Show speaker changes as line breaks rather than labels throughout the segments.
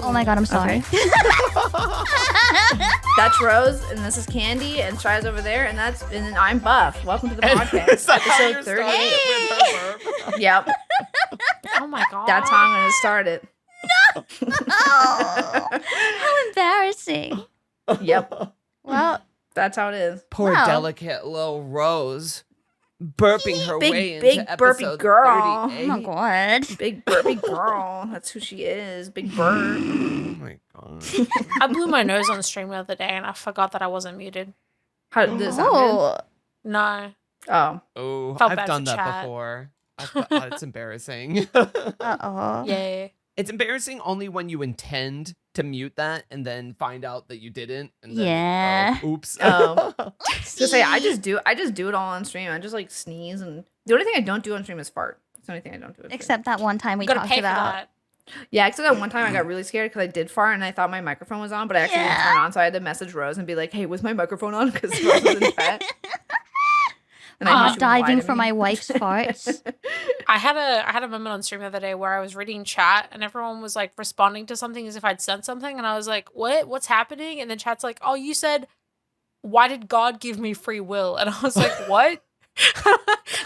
Oh my god, I'm sorry.
Okay. That's Rose, and this is Candii, and Shia's over there, and then I'm Buff. Welcome to the podcast, episode 38. Yep.
Oh my god.
That's how I'm gonna start it.
Oh, how embarrassing.
Yep.
Well,
That's how it is.
Poor
Wow.
delicate little Rose, burping her way
big
into
burpy
episode
girl.
38.
oh my god.
Big burpy girl. That's who she is. Big bird.
Oh my god.
I blew my nose on the stream the other day and I forgot that I wasn't muted.
How did this sound?
Oh,
No.
Oh.
Oh,
Felt
I've
bad
done
for
that
chat.
before. It's embarrassing.
uh-oh.
Yeah.
It's embarrassing only when you intend to mute that and then find out that you didn't. And then,
Yeah.
oh, oops.
Oh. So say I just do it all on stream. I just like sneeze, and the only thing I don't do on stream is fart. It's the only thing I don't do. On stream.
Except that one time we
You gotta
talked
pay for
about.
that.
Yeah, except that one time I got really scared because I did fart and I thought my microphone was on, but I actually didn't
Yeah.
turn it on, so I had to message Rose and be like, "Hey, was my microphone on?" Because Rose was in chat. And I knew she would lie
Diving
to
for
me.
my wife's farts.
I had a moment on stream the other day where I was reading chat and everyone was like responding to something as if I'd sent something and I was like, "What? What's happening?" And then chat's like, "Oh, you said, why did God give me free will?" And I was like, "What?"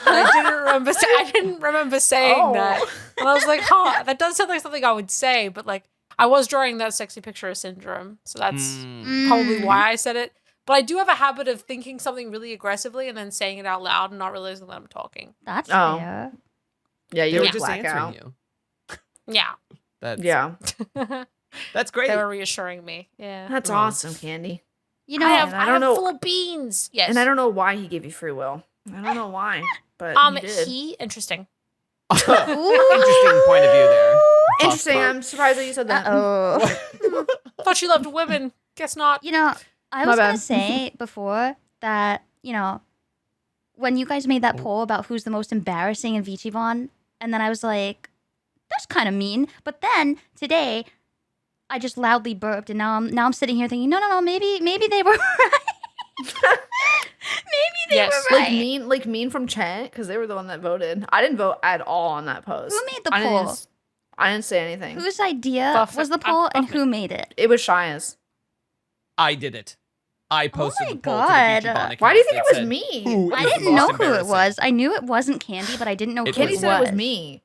And I didn't remember saying that. And I was like, "Huh, that does sound like something I would say," but like I was drawing that sexy picture of syndrome, so that's probably why I said it. But I do have a habit of thinking something really aggressively and then saying it out loud and not realizing that I'm talking.
That's
Oh.
fair.
Yeah,
They
you
were
were
just
blackout.
answering you.
Yeah.
That's,
Yeah,
That's great.
They were reassuring me. Yeah.
that's awesome, Candii.
You know,
I have,
I
I
don't
have
know-
full of beans. Yes.
And I don't know why he gave you free will. I don't know why, but he did.
Interesting.
Interesting point of view there.
Interesting.
Buff
I'm surprised that you said that.
uh-oh.
Thought you loved women. Guess not.
You know, I
My
was going
bad.
to say before that, you know, when you guys made that poll about who's the most embarrassing in VchiBan, and then I was like, that's kind of mean. But then today, I just loudly burped, and now I'm sitting here thinking, no, maybe they were right. Maybe they
Yes.
were
Like
right.
mean from chat because they were the one that voted. I didn't vote at all on that post.
Who made the
I
poll?
I didn't say anything.
Whose idea
Buff-
was the
I'm
poll, and
Buff-
who made it?
It was Shia's.
I did it. I posted
my
the poll
God.
to the VchiBan account
Why do you think
that
it was
said,
me?
"Who
I
is the
didn't
most
know who it
embarrassing?"
was. I knew it wasn't Candii, but I didn't know who
It
it
Candii
was.
said it was me.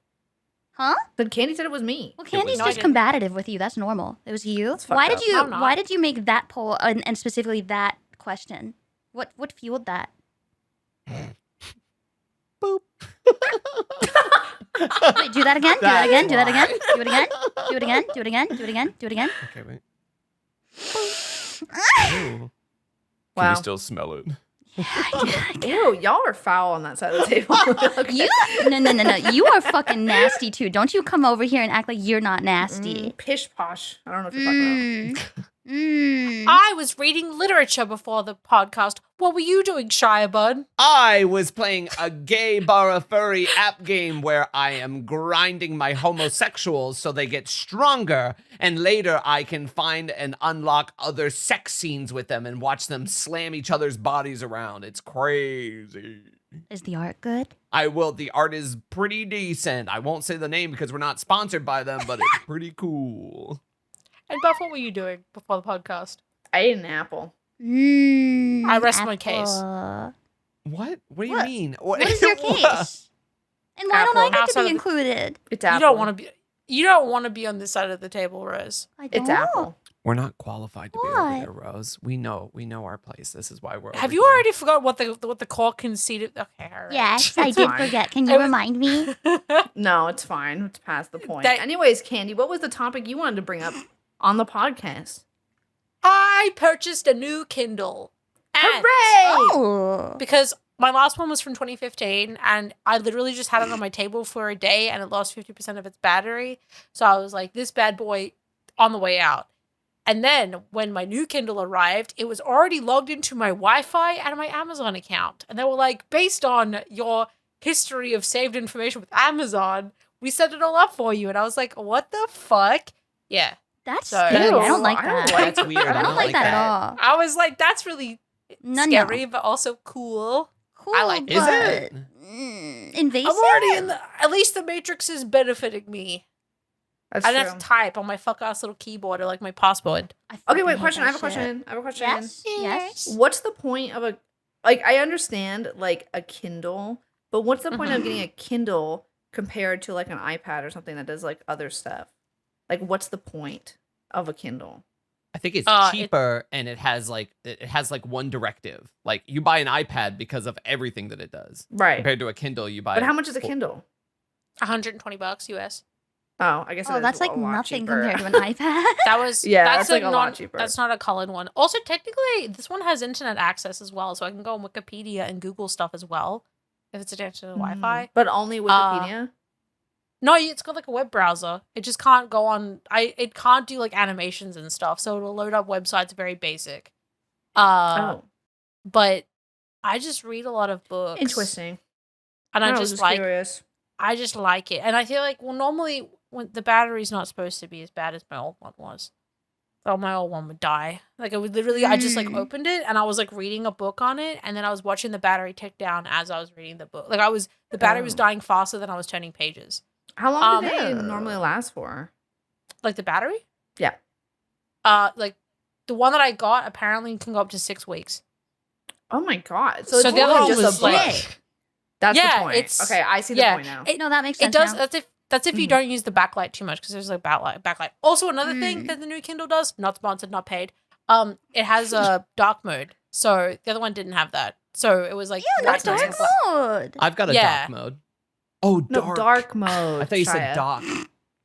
Huh?
Then Candii said it was me.
Well,
It was-
Candy's
No, I
just
didn't.
combative with you. That's normal. It was you.
That's
Why
fucked
did
up.
you?
I'm not.
Why did you make that poll and specifically that question? What fueled that?
Boop.
Wait, do that again. Do that
That's
again. Do that again.
why.
Do it again. Do it again. Do it again. Do it again. Do it again.
Okay, wait. Ooh. Can
Wow.
you still smell it?
Ew, y'all are foul on that side of the table. Okay.
You no. You are fucking nasty too. Don't you come over here and act like you're not nasty.
Pish posh. I don't know what you're talking about.
I was reading literature before the podcast. What were you doing, Shia Bud?
I was playing a gay barra furry app game where I am grinding my homosexuals so they get stronger, and later I can find and unlock other sex scenes with them and watch them slam each other's bodies around. It's crazy.
Is the art good?
I will. The art is pretty decent. I won't say the name because we're not sponsored by them, but it's pretty cool.
And Buff, what were you doing before the podcast?
I ate an apple.
I rest my case.
apple.
What? What do you
What?
mean?
What is your case? And why don't I
Apple.
get to
Outside
be
of the-
included?
It's
You
apple.
don't want to be. You don't want to be on this side of the table, Rose.
I don't.
It's apple.
We're not qualified to be
Why?
over there, Rose. We know our place. This is why we're.
Have
over
you
here.
already forgot what the call conceded? Okay, all right.
Yes, I
It's
did
fine.
forget. Can
It
you
was-
remind me?
No, it's fine. It's past the point.
That-
Anyways, Candii, what was the topic you wanted to bring up on the podcast?
I purchased a new Kindle. And
Hooray!
Oh.
because my last one was from 2015 and I literally just had it on my table for a day and it lost 50% of its battery. So I was like, this bad boy on the way out. And then when my new Kindle arrived, it was already logged into my Wi-Fi and my Amazon account. And they were like, based on your history of saved information with Amazon, we set it all up for you. And I was like, what the fuck? Yeah.
That's
So-
scary. I
Ew,
don't like
I don't
that.
like
That's weird.
I don't like that at all.
I was like, that's really
No,
scary, but also cool.
Cool,
I like it.
Is
but
it?
invasive.
I'm already in the. At least the Matrix is benefiting me.
That's
I
true.
don't have to type on my fuck ass little keyboard or like my passport.
Okay, wait, question. I have a question.
Yes.
What's the point of I understand like a Kindle, but what's the point of getting a Kindle compared to like an iPad or something that does like other stuff? Like, what's the point of a Kindle?
I think it's cheaper and it has like one directive. Like you buy an iPad because of everything that it does.
Right.
Compared to a Kindle, you buy.
But how much is a Kindle?
$120 US.
Oh, I guess.
That's like nothing
cheaper.
compared to an iPad.
That was
that's like a lot cheaper.
That's not a Cullen one. Also, technically, this one has internet access as well, so I can go on Wikipedia and Google stuff as well if it's attached to the Wi-Fi.
But only Wikipedia.
No, it's got like a web browser. It just can't go on. It can't do like animations and stuff, so it'll load up websites very basic. But I just read a lot of books.
Interesting.
And I just like.
Curious.
I just like it, and I feel like normally when the battery's not supposed to be as bad as my old one was. So my old one would die. Like, it would literally, I just, like, opened it, and I was, like, reading a book on it, and then I was watching the battery tick down as I was reading the book. Like, the battery was dying faster than I was turning pages.
How long do they normally last for?
Like, the battery?
Yeah.
Like, the one that I got apparently can go up to 6 weeks.
Oh, my God. So it's
the other one
just
was,
a book.
like...
That's
Yeah,
the point.
it's-
Okay, I see the point now.
No, that makes sense.
It does.
now.
That's if you don't use the backlight too much, because there's like backlight. Also, another thing that the new Kindle does, not sponsored, not paid. It has a dark mode. So the other one didn't have that. So it was like
That's dark mode.
I've got a dark mode. Oh, dark.
No, dark mode.
I thought you
Shia.
said dock.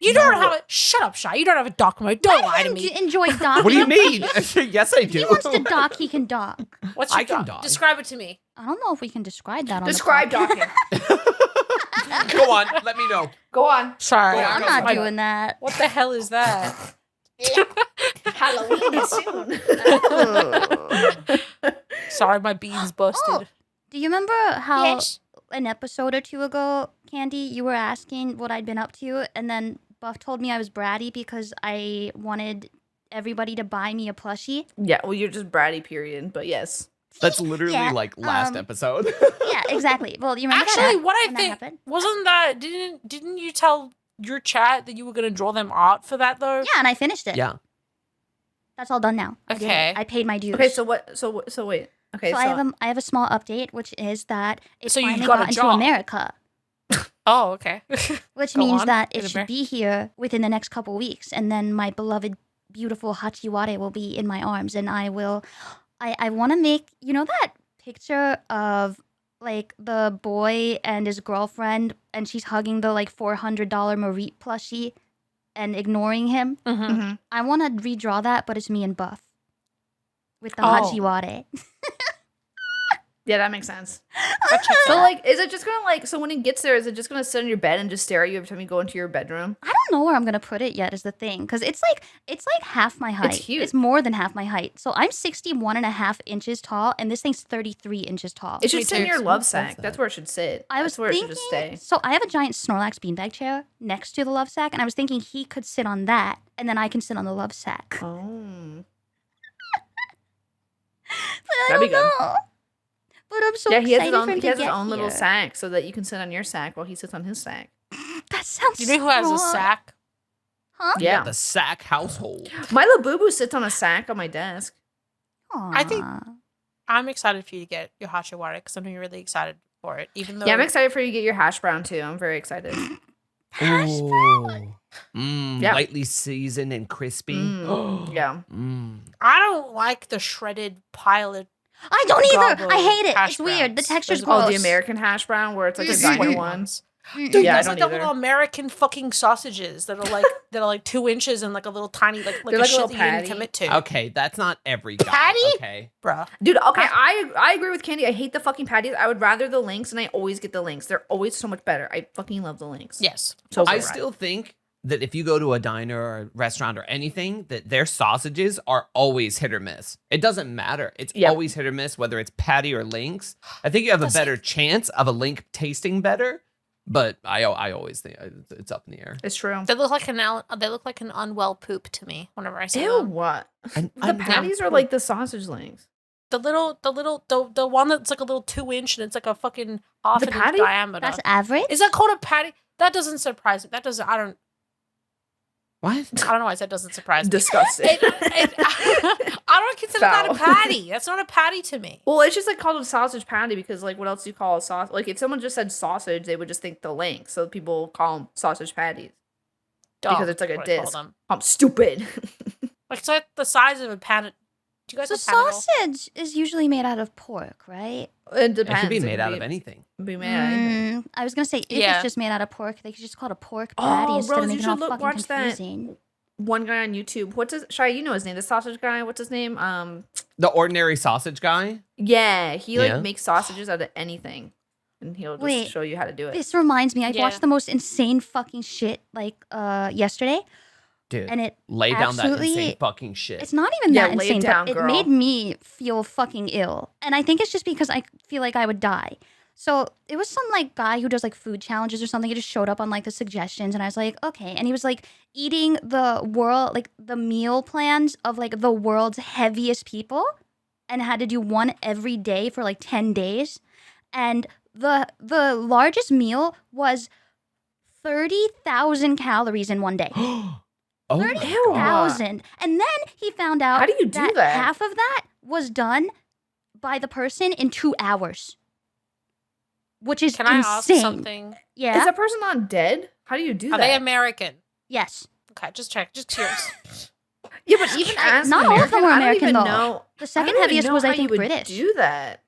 You don't have a. Shut up, Shia. You don't have a dark mode. Don't lie to me.
Enjoy docking.
What do you mean? Yes, I do.
He wants to dock. He can dock.
What's your
I can
dock?
dock.
Describe it to me.
I don't know if we can describe that on
Describe
the podcast.
docking.
Go on, let me know.
Go on.
Sorry,
Go on,
I'm
go
not
on.
doing that.
What the hell is that?
Halloween is soon.
Sorry, my beans busted.
Do you remember how
Yes.
an episode or two ago, Candii, you were asking what I'd been up to, and then Buff told me I was bratty because I wanted everybody to buy me a plushie?
Yeah, well, you're just bratty, period. But yes.
That's literally
Yeah,
like last episode.
Yeah, exactly. Well, you remember
Actually,
that,
what I
when that
think
happened?
wasn't that didn't you tell your chat that you were gonna draw them art for that though?
Yeah, and I finished it.
Yeah.
That's all done now. I did it.
Okay.
I paid my dues.
Okay, so what? So wait. Okay,
So I have a small update, which is that it
So you
finally
got a
got into
job.
America,
Oh, okay.
which
Go
means
on.
that
Get
it
it
should
back.
be here within the next couple weeks, and then my beloved, beautiful Hachiware will be in my arms, and I will. I want to make that picture of like the boy and his girlfriend, and she's hugging the like $400 Marit plushie, and ignoring him.
Mm-hmm.
I want to redraw that, but it's me and Buff with the
Oh.
Hachiware.
Yeah, that makes sense.
That checks
So
out.
like, is it just gonna so when it gets there, is it just gonna sit on your bed and just stare at you every time you go into your bedroom?
I don't know where I'm gonna put it yet. Is the thing, because it's like half my height.
huge.
It's more than half my height. So I'm 61.5 inches tall, and this thing's 33 inches tall.
It should
Me
sit in
too.
your love
Makes
sack.
sense.
That's where it should sit.
I was
That's where
thinking.
it should just stay.
So I have a giant Snorlax beanbag chair next to the love sack, and I was thinking he could sit on that, and then I can sit on the love sack.
Oh.
But I
That'd be
don't
good.
know. But I'm so
Yeah, he has
excited
his own.
for him
He
to
has his
get
own little
here.
sack so that you can sit on your sack while he sits on his sack.
That sounds.
Do you know who has a
smart.
sack?
Huh?
Yeah.
The sack household.
My Labubu sits on a sack on my desk.
I think-
Aw.
I'm excited for you to get your Hachiware because I'm really excited for it. Even though
Yeah, I'm excited for you to get your hash brown too. I'm very excited.
Ooh.
Yeah.
Lightly seasoned and crispy.
Mm. Yeah.
I don't like the shredded pilot.
I don't either.
Gobble
I hate it.
hash
It's weird. The
browns.
texture's
There's
gross.
Oh, the American hash brown where it's like a
The
diner
sweet
one.
ones.
Mm-mm.
Dude,
Yeah, I
there's
don't
like the
either.
little American fucking sausages that are like 2 inches and like a little tiny like
They're
a
like a
shit
little
that you didn't
patty.
commit to.
Okay, that's not every guy.
Patty?
Okay.
Bruh.
Dude, okay, I agree with Candii. I hate the fucking patties. I would rather the links, and I always get the links. They're always so much better. I fucking love the links.
Yes.
So
I
good.
still think that if you go to a diner or a restaurant or anything, that their sausages are always hit or miss. It doesn't matter. It's
Yeah.
always hit or miss, whether it's patty or links. I think you have a better chance of a link tasting better, but I always think it's up in the air.
It's true.
They look like an unwell poop to me whenever I see
Ew,
them.
what?
And
The patties are like the sausage links.
The one that's like a little 2-inch and it's like a fucking half
The
an
patty?
inch diameter.
That's average.
Is that called a patty? That doesn't surprise me. That doesn't. I don't
What?
know why I said doesn't surprise me.
Disgusting.
I don't consider that a
Foul.
patty. That's not a patty to me.
Well, it's just like called a sausage patty because like what else do you call a sausage? Like if someone just said sausage, they would just think the length. So people call them sausage patties because it's like a
That's what I call
disc.
them.
I'm stupid.
Like it's like the size of a pan. Do you guys
So
have Panadol?
sausage is usually made out of pork, right?
It
It
depends.
could be
It
made out of anything.
Be made out of anything.
I was gonna say if
Yeah.
it's just made out of pork, they could just call it a pork patty
Oh,
instead
Rose,
of
you
making it all
should
fucking
watch that.
confusing.
One guy on YouTube. What's his? Shia, you know his name. The sausage guy. What's his name?
The ordinary sausage guy?
Yeah, he like
Yeah.
makes sausages out of anything, and he'll just
Wait,
show you how to do it.
This reminds me, I
Yeah.
watched the most insane fucking shit like yesterday,
Dude,
and it
lay down that
absolutely-
insane fucking shit.
it's not even
Yeah,
that
lay it
insane,
down,
but
girl.
it made me feel fucking ill. And I think it's just because I feel like I would die. So it was some like guy who does like food challenges or something. He just showed up on like the suggestions and I was like, okay. And he was like eating the meal plans of like the world's heaviest people and had to do one every day for like 10 days. And the largest meal was 30,000 calories in one day.
Oh my God.
30,000. And then he found out
How do you do that?
half of that was done by the person in 2 hours. Which is
Can I
insane.
ask something?
Yeah.
Is that person not dead? How do you do
Are
that?
they American?
Yes.
Okay, just check. Just curious.
Yeah, but even as
Not
an
all of them were
I don't
American,
even
though.
know.
The
I
second
don't even
heaviest
know
was,
how
I
you
think,
would
British.
Do that?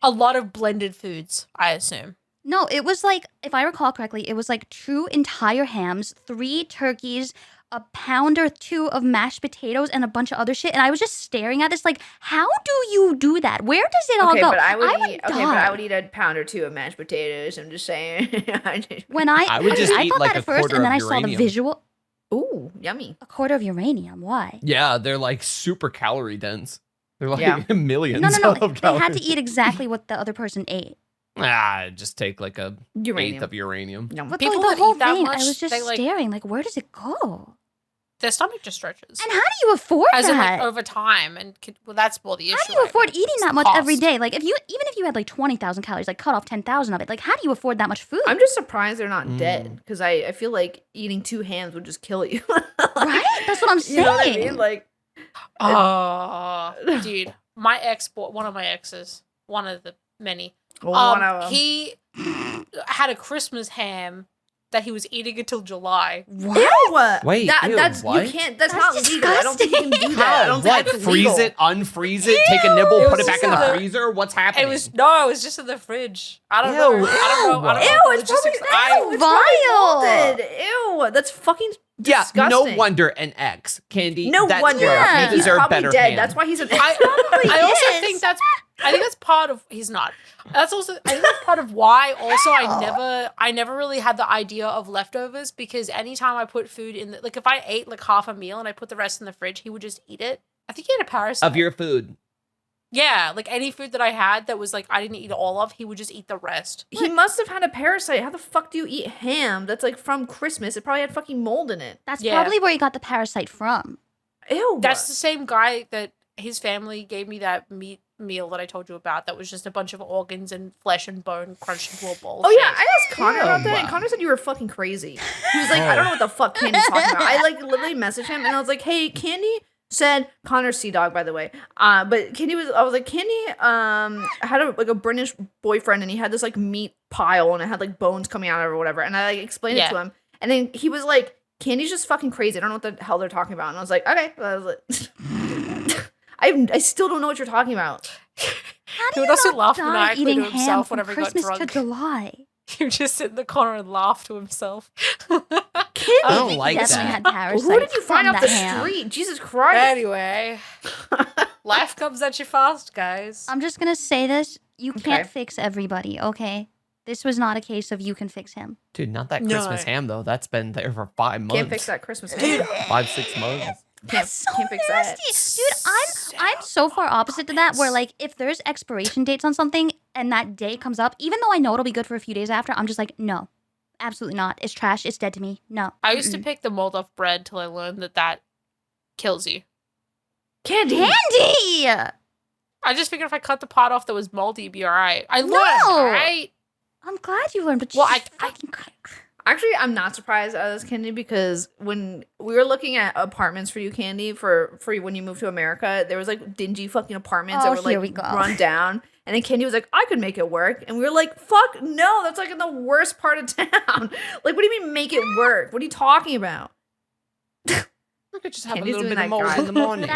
A lot of blended foods, I assume.
No, it was like, if I recall correctly, it was like 2 entire hams, 3 turkeys, a pound or 2 of mashed potatoes, and a bunch of other shit. And I was just staring at this like, how do you do that? Where does it all
Okay,
go?
but I would eat. Okay, but I
die.
would eat a pound or 2 of mashed potatoes. I'm just saying.
When I
would just
I
eat
thought
like
that
a
at first,
quarter
and then
of
I saw the
uranium.
visual.
Ooh, yummy.
A quarter of uranium. Why?
Yeah, they're like super calorie dense. They're like
Yeah.
millions
No.
of
They
calories.
had to eat exactly what the other person ate.
Just take like a
Uranium.
eighth of uranium.
Yum.
But
People
the
that
whole
eat that
thing,
much,
I was just
they, like-
staring. Like, where does it go?
Their stomach just stretches.
And how do you afford
As in,
that?
like, over time. And well, that's more the issue.
How do you
I
afford
think.
eating
It's
that
the
much every
cost.
day? Like, even if you had like 20,000 calories, like cut off 10,000 of it, like, how do you afford that much food?
I'm just surprised they're not
Mm.
dead because I feel like eating 2 hams would just kill you.
right? That's what I'm saying.
You know what I mean? Like,
Oh, dude. My ex bought one of my exes, one of the many.
one of them.
He had a Christmas ham that he was eating until July.
What?
Ew!
Wait, ew,
that's
what?
you can't. That's
That's
not legal. I don't think you can do that. I don't think
What?
that's
Freeze
legal.
it, unfreeze it, take a nibble,
It
put
was
it back in the
just a-
freezer? What's happening?
It was it was just in the fridge. I don't know.
Ew,
I don't know. I don't know
Ew,
the
it's probably
logistics. I-
it's probably
Vile.
molded. Ew, that's fucking
yeah,
disgusting.
no wonder an ex, Candii.
No
that's
wonder.
where
Yeah.
he
He's
deserved
probably
better
dead.
ham.
That's why he's an.
I also
is.
think that's part of he's not. That's also I think that's part of why also I never really had the idea of leftovers because anytime I put food in like if I ate like half a meal and I put the rest in the fridge, he would just eat it. I think he had a parasite.
of your food.
Yeah, like any food that I had that was like I didn't eat all of, he would just eat the rest.
He must have had a parasite. How the fuck do you eat ham that's like from Christmas? It probably had fucking mold in it.
That's
Yeah.
probably where you got the parasite from.
Ew.
That's the same guy that his family gave me that meat meal that I told you about that was just a bunch of organs and flesh and bone crunched into a bowl.
Oh yeah, I asked Connor about that,
Ew.
and Connor said you were fucking crazy. He was like, I don't know what the fuck Candy's talking about. I like literally messaged him, and I was like, hey, Candy said Connor's Sea Dog, by the way. But I was like, Candy had a British boyfriend, and he had this like meat pile, and it had like bones coming out of it or whatever. And I like explained it to him, and then he was like, Candy's just fucking crazy. I don't know what the hell they're talking about. And I was like, okay. I was like, I still don't know what you're talking about.
How
He would also
not
laugh
die
maniacally
eating
to
ham
himself
from
whenever he got
Christmas to
drunk.
July?
He would just sit in the corner and laugh to himself.
Candy,
I don't like
Definitely
that.
had parasites.
who did you find
from
off the
that ham.
street? Jesus Christ.
Anyway, life comes at you fast, guys.
I'm just gonna say this: you
Okay.
can't fix everybody. Okay, this was not a case of you can fix him.
Dude, not that
No.
Christmas ham though. That's been there for 5 months.
Can't fix that Christmas ham.
5-6 months.
Can't fix that.
Dude, I'm so far opposite to that. Where like, if there's expiration dates on something and that day comes up, even though I know it'll be good for a few days after, I'm just like, no, absolutely not. It's trash. It's dead to me. No.
I used to pick the mold off bread till I learned that kills you.
Candy.
Candy.
I just figured if I cut the pot off that was moldy, it'd be all right. I learned,
No!
all right?
I'm glad you learned, but
Well,
you
I-
just fucking cut.
Actually, I'm not surprised at this, Candii, because when we were looking at apartments for you, Candii, for when you moved to America, there was like dingy fucking apartments that were
here
like
we go.
run down. And then Candii was like, I could make it work. And we were like, fuck no, that's like in the worst part of town. Like, what do you mean make it work? What are you talking about?
I could just have
Candy's
a little
doing
bit of
that,
mold
guys.
in the morning.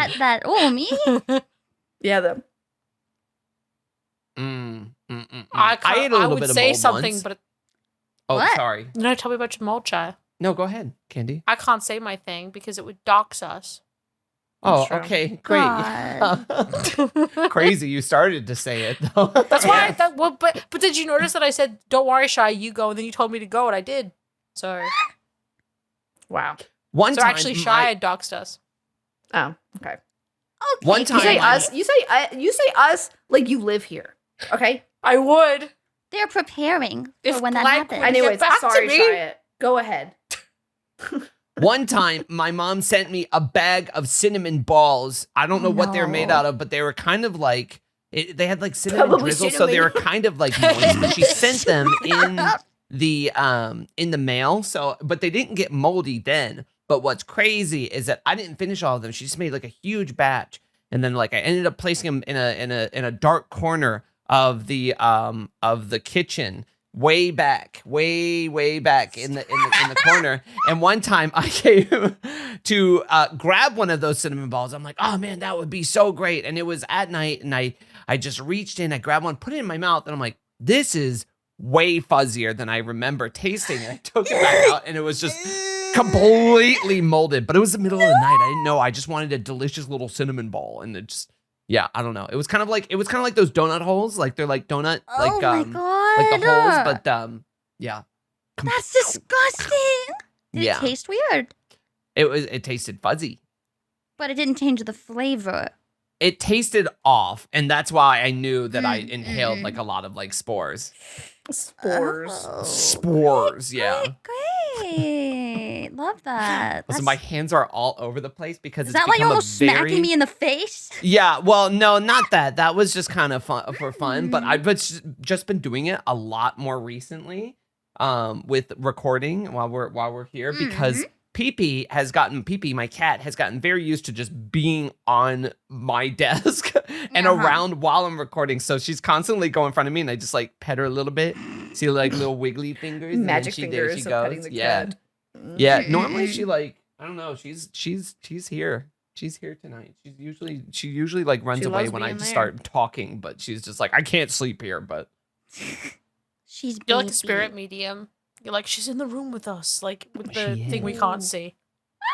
Oh, me?
Yeah, the
I
ate a little
would
bit of
say
mold
something,
once.
but
Oh,
What?
sorry.
no, tell me about your mold, Chai.
No, go ahead, Candii.
I can't say my thing because it would dox us.
Oh,
true.
okay, great.
God.
Crazy, you started to say it though.
That's why I thought. Well, but did you notice that I said, "Don't worry, Shy, you go," and then you told me to go, and I did. So
wow.
One
so
time,
actually, Shy had doxed us.
Oh, okay.
Okay.
One
You
time,
say
my-
us. You say us like you live here. Okay.
I would.
They're preparing for
If
when that
Black
happens.
would-
Anyways,
back to
sorry,
me.
Shia. Go ahead.
One time, my mom sent me a bag of cinnamon balls. I don't know what they were made
No.
out of, but they were kind of like they had like cinnamon
Probably
drizzle, so they were
cinnamon.
kind of like moist. But she sent them in the mail. So, but they didn't get moldy then. But what's crazy is that I didn't finish all of them. She just made like a huge batch, and then like I ended up placing them in a dark corner of the kitchen. Way back in the corner. And one time I came to grab one of those cinnamon balls. I'm like, oh man, that would be so great. And it was at night, and I just reached in, I grabbed one, put it in my mouth, and I'm like, this is way fuzzier than I remember tasting. And I took it back out, and it was just completely molded. But it was the middle of the night. I didn't know. I just wanted a delicious little cinnamon ball, and it just. Yeah, I don't know. It was kind of like those donut holes, like they're like donut,
Oh my god.
like the holes, but yeah.
That's disgusting. Did
Yeah.
it taste weird?
It tasted fuzzy.
But it didn't change the flavor.
It tasted off, and that's why I knew that I inhaled
Mm-mm.
like a lot of like spores.
Spores.
Oh,
Spores, yeah.
Great. Love that.
So
That's-
my hands are all over the place because
Is
it's
that why you're
become a
almost
very...
smacking me in the face?
Yeah, well, no, not that. That was just kind of fun for fun, but I've just been doing it a lot more recently, with recording while we're here because Pipi, my cat, has gotten very used to just being on my desk and around while I'm recording. So she's constantly going in front of me, and I just like pet her a little bit, see like little wiggly fingers, and then
Magic
there
fingers
she
of petting
goes.
the
Yeah,
cat.
yeah. Normally she like I don't know. She's here. She's here tonight. She usually like runs
She
away
loves
when I
being
just
there.
start talking, but she's just like I can't sleep here. But
She's
You're like a
baby.
spirit medium. You're like, she's in the room with us, like with the
She
thing we
is.
can't see.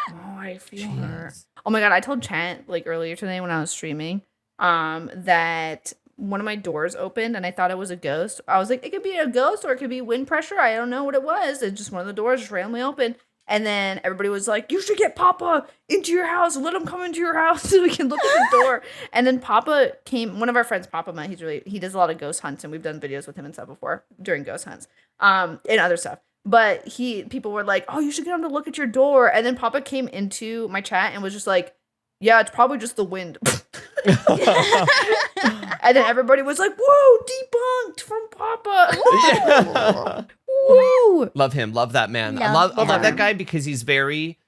Oh, I feel
She
her.
is.
Oh my god, I told Chant like earlier today when I was streaming, that one of my doors opened and I thought it was a ghost. I was like, it could be a ghost or it could be wind pressure. I don't know what it was. It's just one of the doors just randomly opened. And then everybody was like, you should get Papa into your house. Let him come into your house so we can look at the door. And then Papa came, one of our friends, PapaMutt, he does a lot of ghost hunts, and we've done videos with him and stuff before during ghost hunts, and other stuff. But people were like, oh, you should get him to look at your door. And then Papa came into my chat and was just like, yeah, it's probably just the wind. And then everybody was like, whoa, debunked from Papa.
Yeah.
Woo!
Love him. Love that man. I
Love
love that
him.
guy because he's very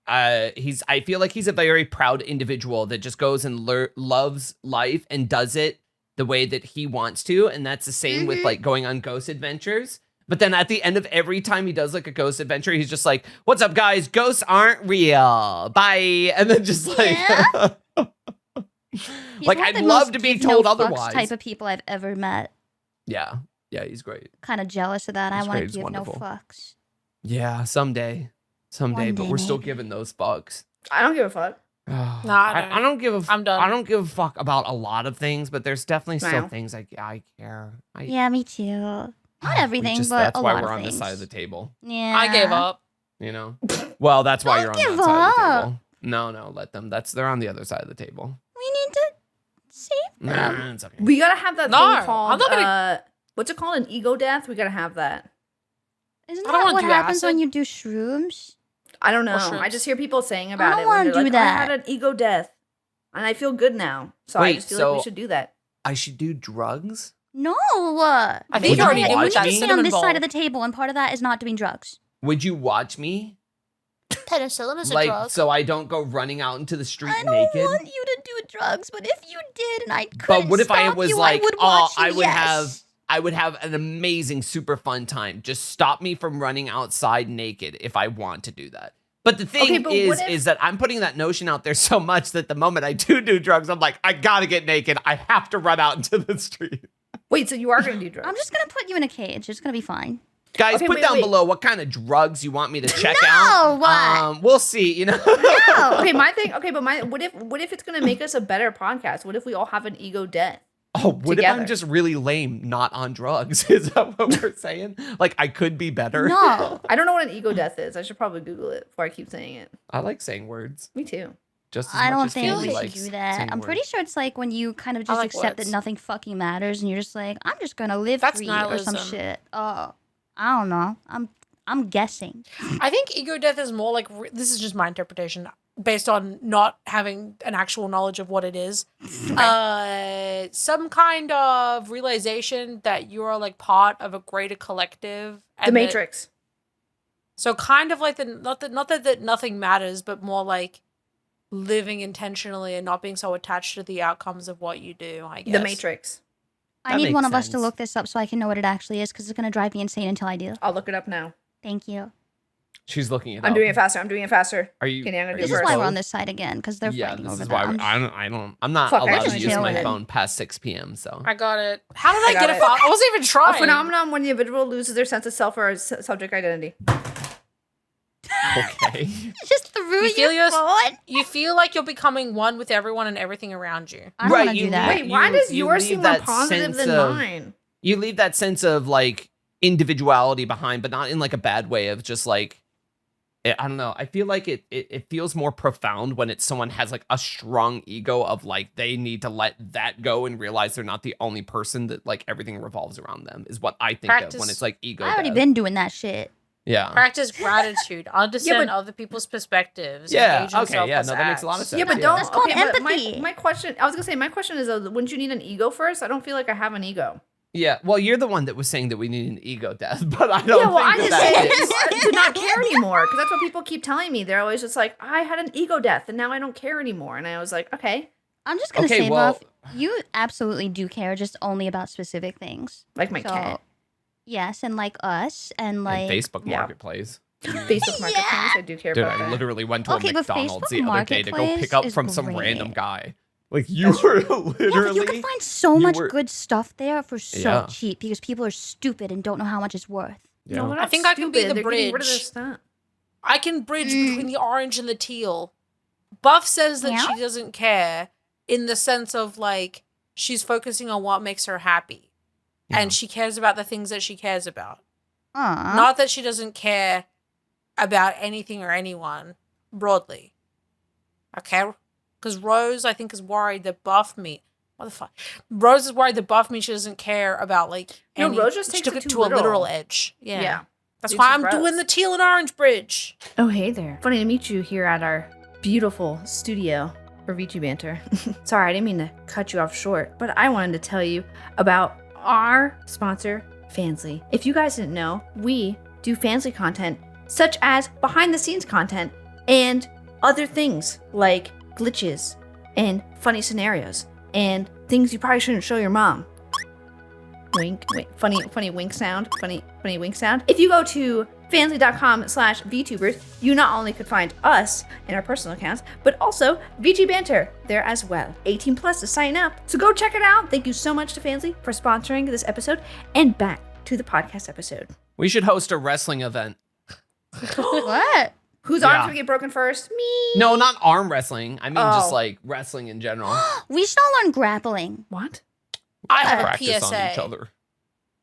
I feel like he's a very proud individual that just goes and loves life and does it the way that he wants to, and that's the same with like going on ghost adventures. But then at the end of every time he does like a ghost adventure, he's just like, "What's up, guys? Ghosts aren't real. Bye." And then just like
He's
like
one of
I'd
the
love
most
to be
give
told
no fucks
otherwise.
type of people I've ever met.
Yeah. Yeah, he's great.
Kind of jealous of that.
He's
I want
great.
to
He's
give
wonderful.
no fucks.
Yeah, someday.
One
But
day,
we're still
maybe.
giving those fucks.
I don't give a fuck.
I don't give a
I'm done.
I don't give a fuck about a lot of things, but there's definitely still
Wow.
things I care.
Yeah, me too. Not everything, but
that's
a
why
lot
we're
of
on this
things.
side of the table.
Yeah.
I gave up.
You know? Well, that's why
Don't
you're on that
give
side of the
up.
table. No, let them. They're on the other side of the table.
We need to save them.
Nah, it's okay.
We gotta have that
No,
thing
I'm
called,
not gonna-
what's it called? An ego death? We gotta have that.
Isn't
I don't
that
wanna
what
do
happens
acid.
when you do shrooms?
I don't know.
shrooms.
I just hear people saying about
don't
it. when
wanna
they're
do
like,
that.
I had an ego death. and I feel good now. So I
Wait,
just feel like we
so-
should do that.
I should do drugs?
No.
I think
Would
you already
you
did
watch
with that
me?
Sit on
cinnamon
this
bowl.
side of the table, and part of that is not doing drugs.
Would you watch me?
Penicillin is a
Like,
drug.
so I don't go running out into the street
I don't
naked?
want you to do drugs, but if you did and I couldn't
But what if I
stop
was
you,
like,
I would
oh,
watch you,
I would
yes.
have an amazing, super fun time. Just stop me from running outside naked if I want to do that. But the thing
Okay, but what if-
is that I'm putting that notion out there so much that the moment I do drugs, I'm like, I gotta get naked. I have to run out into the street.
Wait, so you are going to do drugs?
I'm just gonna put you in a cage. It's gonna be fine.
Guys,
Okay,
put
wait,
down
wait.
below what kind of drugs you want me to check
No,
out.
what?
We'll see, you know.
No.
Okay, my thing. Okay, but what if it's gonna make us a better podcast? What if we all have an ego death?
Oh, what if
Together.
I'm just really lame, not on drugs? Is that what we're saying? Like, I could be better?
No.
I don't know what an ego death is. I should probably Google it before I keep saying it.
I like saying words.
Me too.
Just as
I
much
don't
as
think
Haley
we
likes
should do that.
saying
I'm pretty
words.
sure it's like when you kind of
I
just
like
accept that
words.
nothing fucking matters, and you're just like, I'm just gonna live
That's
free or some
nihilism.
shit. Oh, I don't know. I'm guessing.
I think ego death is more like this is just my interpretation based on not having an actual knowledge of what it is. Some kind of realization that you are like part of a greater collective.
The
and that-
Matrix.
so kind of like not that nothing matters, but more like living intentionally and not being so attached to the outcomes of what you do. I guess
The Matrix.
I
That
need one
makes
of us to
sense.
look this up so I can know what it actually is, because it's gonna drive me insane until I do.
I'll look it up now.
Thank you.
She's looking it up.
I'm doing it faster. I'm doing it faster.
Are you?
Okay, I'm gonna
are
do
This
you
is
first.
why we're
both?
on this side again, because they're
Yeah,
fighting
this
over
is
that.
why I'm not
Fuck, I
allowed to
just
use
know
my
it.
phone past 6 p.m. So
I got it. How did I,
got
get
it.
it? I wasn't even
A
trying.
phenomenon when the individual loses their sense of self or subject identity.
okay.
Just threw
You feel
your
yours-
phone.
You feel like you're becoming one with everyone and everything around you.
I don't
Right,
want to
you
do that.
Wait, why
You-
does
you
yours
leave
seem more
that
positive
sense
than
of-
mine?
You leave that sense of like individuality behind, but not in like a bad way of just like I don't know. I feel like it feels more profound when it's someone has like a strong ego of like they need to let that go and realize they're not the only person, that like everything revolves around them is what I think of when
Practice-
it's like ego.
I already
death.
been doing that shit.
Yeah.
Practice gratitude. Understand
but-
other people's perspectives.
Yeah,
engage in
okay, yeah, no, that makes a lot of
selfless
sense.
Yeah, but
Yeah.
don't.
That's called
okay, but
empathy.
my question. I was gonna say my question is, wouldn't you need an ego first? I don't feel like I have an ego.
Yeah. Well, you're the one that was saying that we need an ego death, but I don't
Yeah, well, I
think
just
that
say
is.
to not care anymore because that's what people keep telling me. They're always just like, I had an ego death and now I don't care anymore. And I was like, okay,
I'm just gonna
Okay,
say,
well-
Buff, you absolutely do care, just only about specific things.
like my
So,
cat,
yes, and like us, and
And
like
Facebook
yeah.
Marketplace.
Facebook Marketplace. I do care
Dude,
about
I
that.
literally went to
Okay,
a
but
McDonald's
Facebook
the other day to go
Marketplace
pick up
is
from some random
great.
guy. Like you were
Yeah, but you
literally.
can find so
you
much
were-
good stuff there for so
Yeah.
cheap because people are stupid and don't know how much it's worth.
Yeah.
No, they're
I
not
think I can be
stupid.
the
They're getting rid of their
bridge.
stuff.
I can bridge between the orange and the teal. Buff says that
Yeah?
she doesn't care in the sense of like she's focusing on what makes her happy.
Yeah.
And she cares about the things that she cares about.
Aw.
Not that she doesn't care about anything or anyone broadly. Okay? Because Rose, I think, is worried that Buff me. What the fuck? Rose is worried that Buff me. She doesn't care about like.
No,
any-
Rose just
she
takes
took
it
it
too
to a literal
literal.
edge. Yeah.
Yeah.
That's
It's
why
just
I'm
gross.
doing the teal and orange bridge.
Oh, hey there. Funny to meet you here at our beautiful studio for VchiBanter. Sorry, I didn't mean to cut you off short, but I wanted to tell you about our sponsor, Fansly. If you guys didn't know, we do Fansly content such as behind the scenes content and other things like glitches and funny scenarios and things you probably shouldn't show your mom. Wink, wink, funny wink sound, funny wink sound. If you go to fansly.com/VTubers, you not only could find us in our personal accounts, but also VchiBanter there as well. 18 plus to sign up. So go check it out. Thank you so much to Fansly for sponsoring this episode, and back to the podcast episode.
We should host a wrestling event.
What?
Whose
Yeah.
arms would get broken first? Me.
No, not arm wrestling. I mean just
Oh.
like wrestling in general.
We should all learn grappling.
What?
I have a
Practice on each
PSA.
other.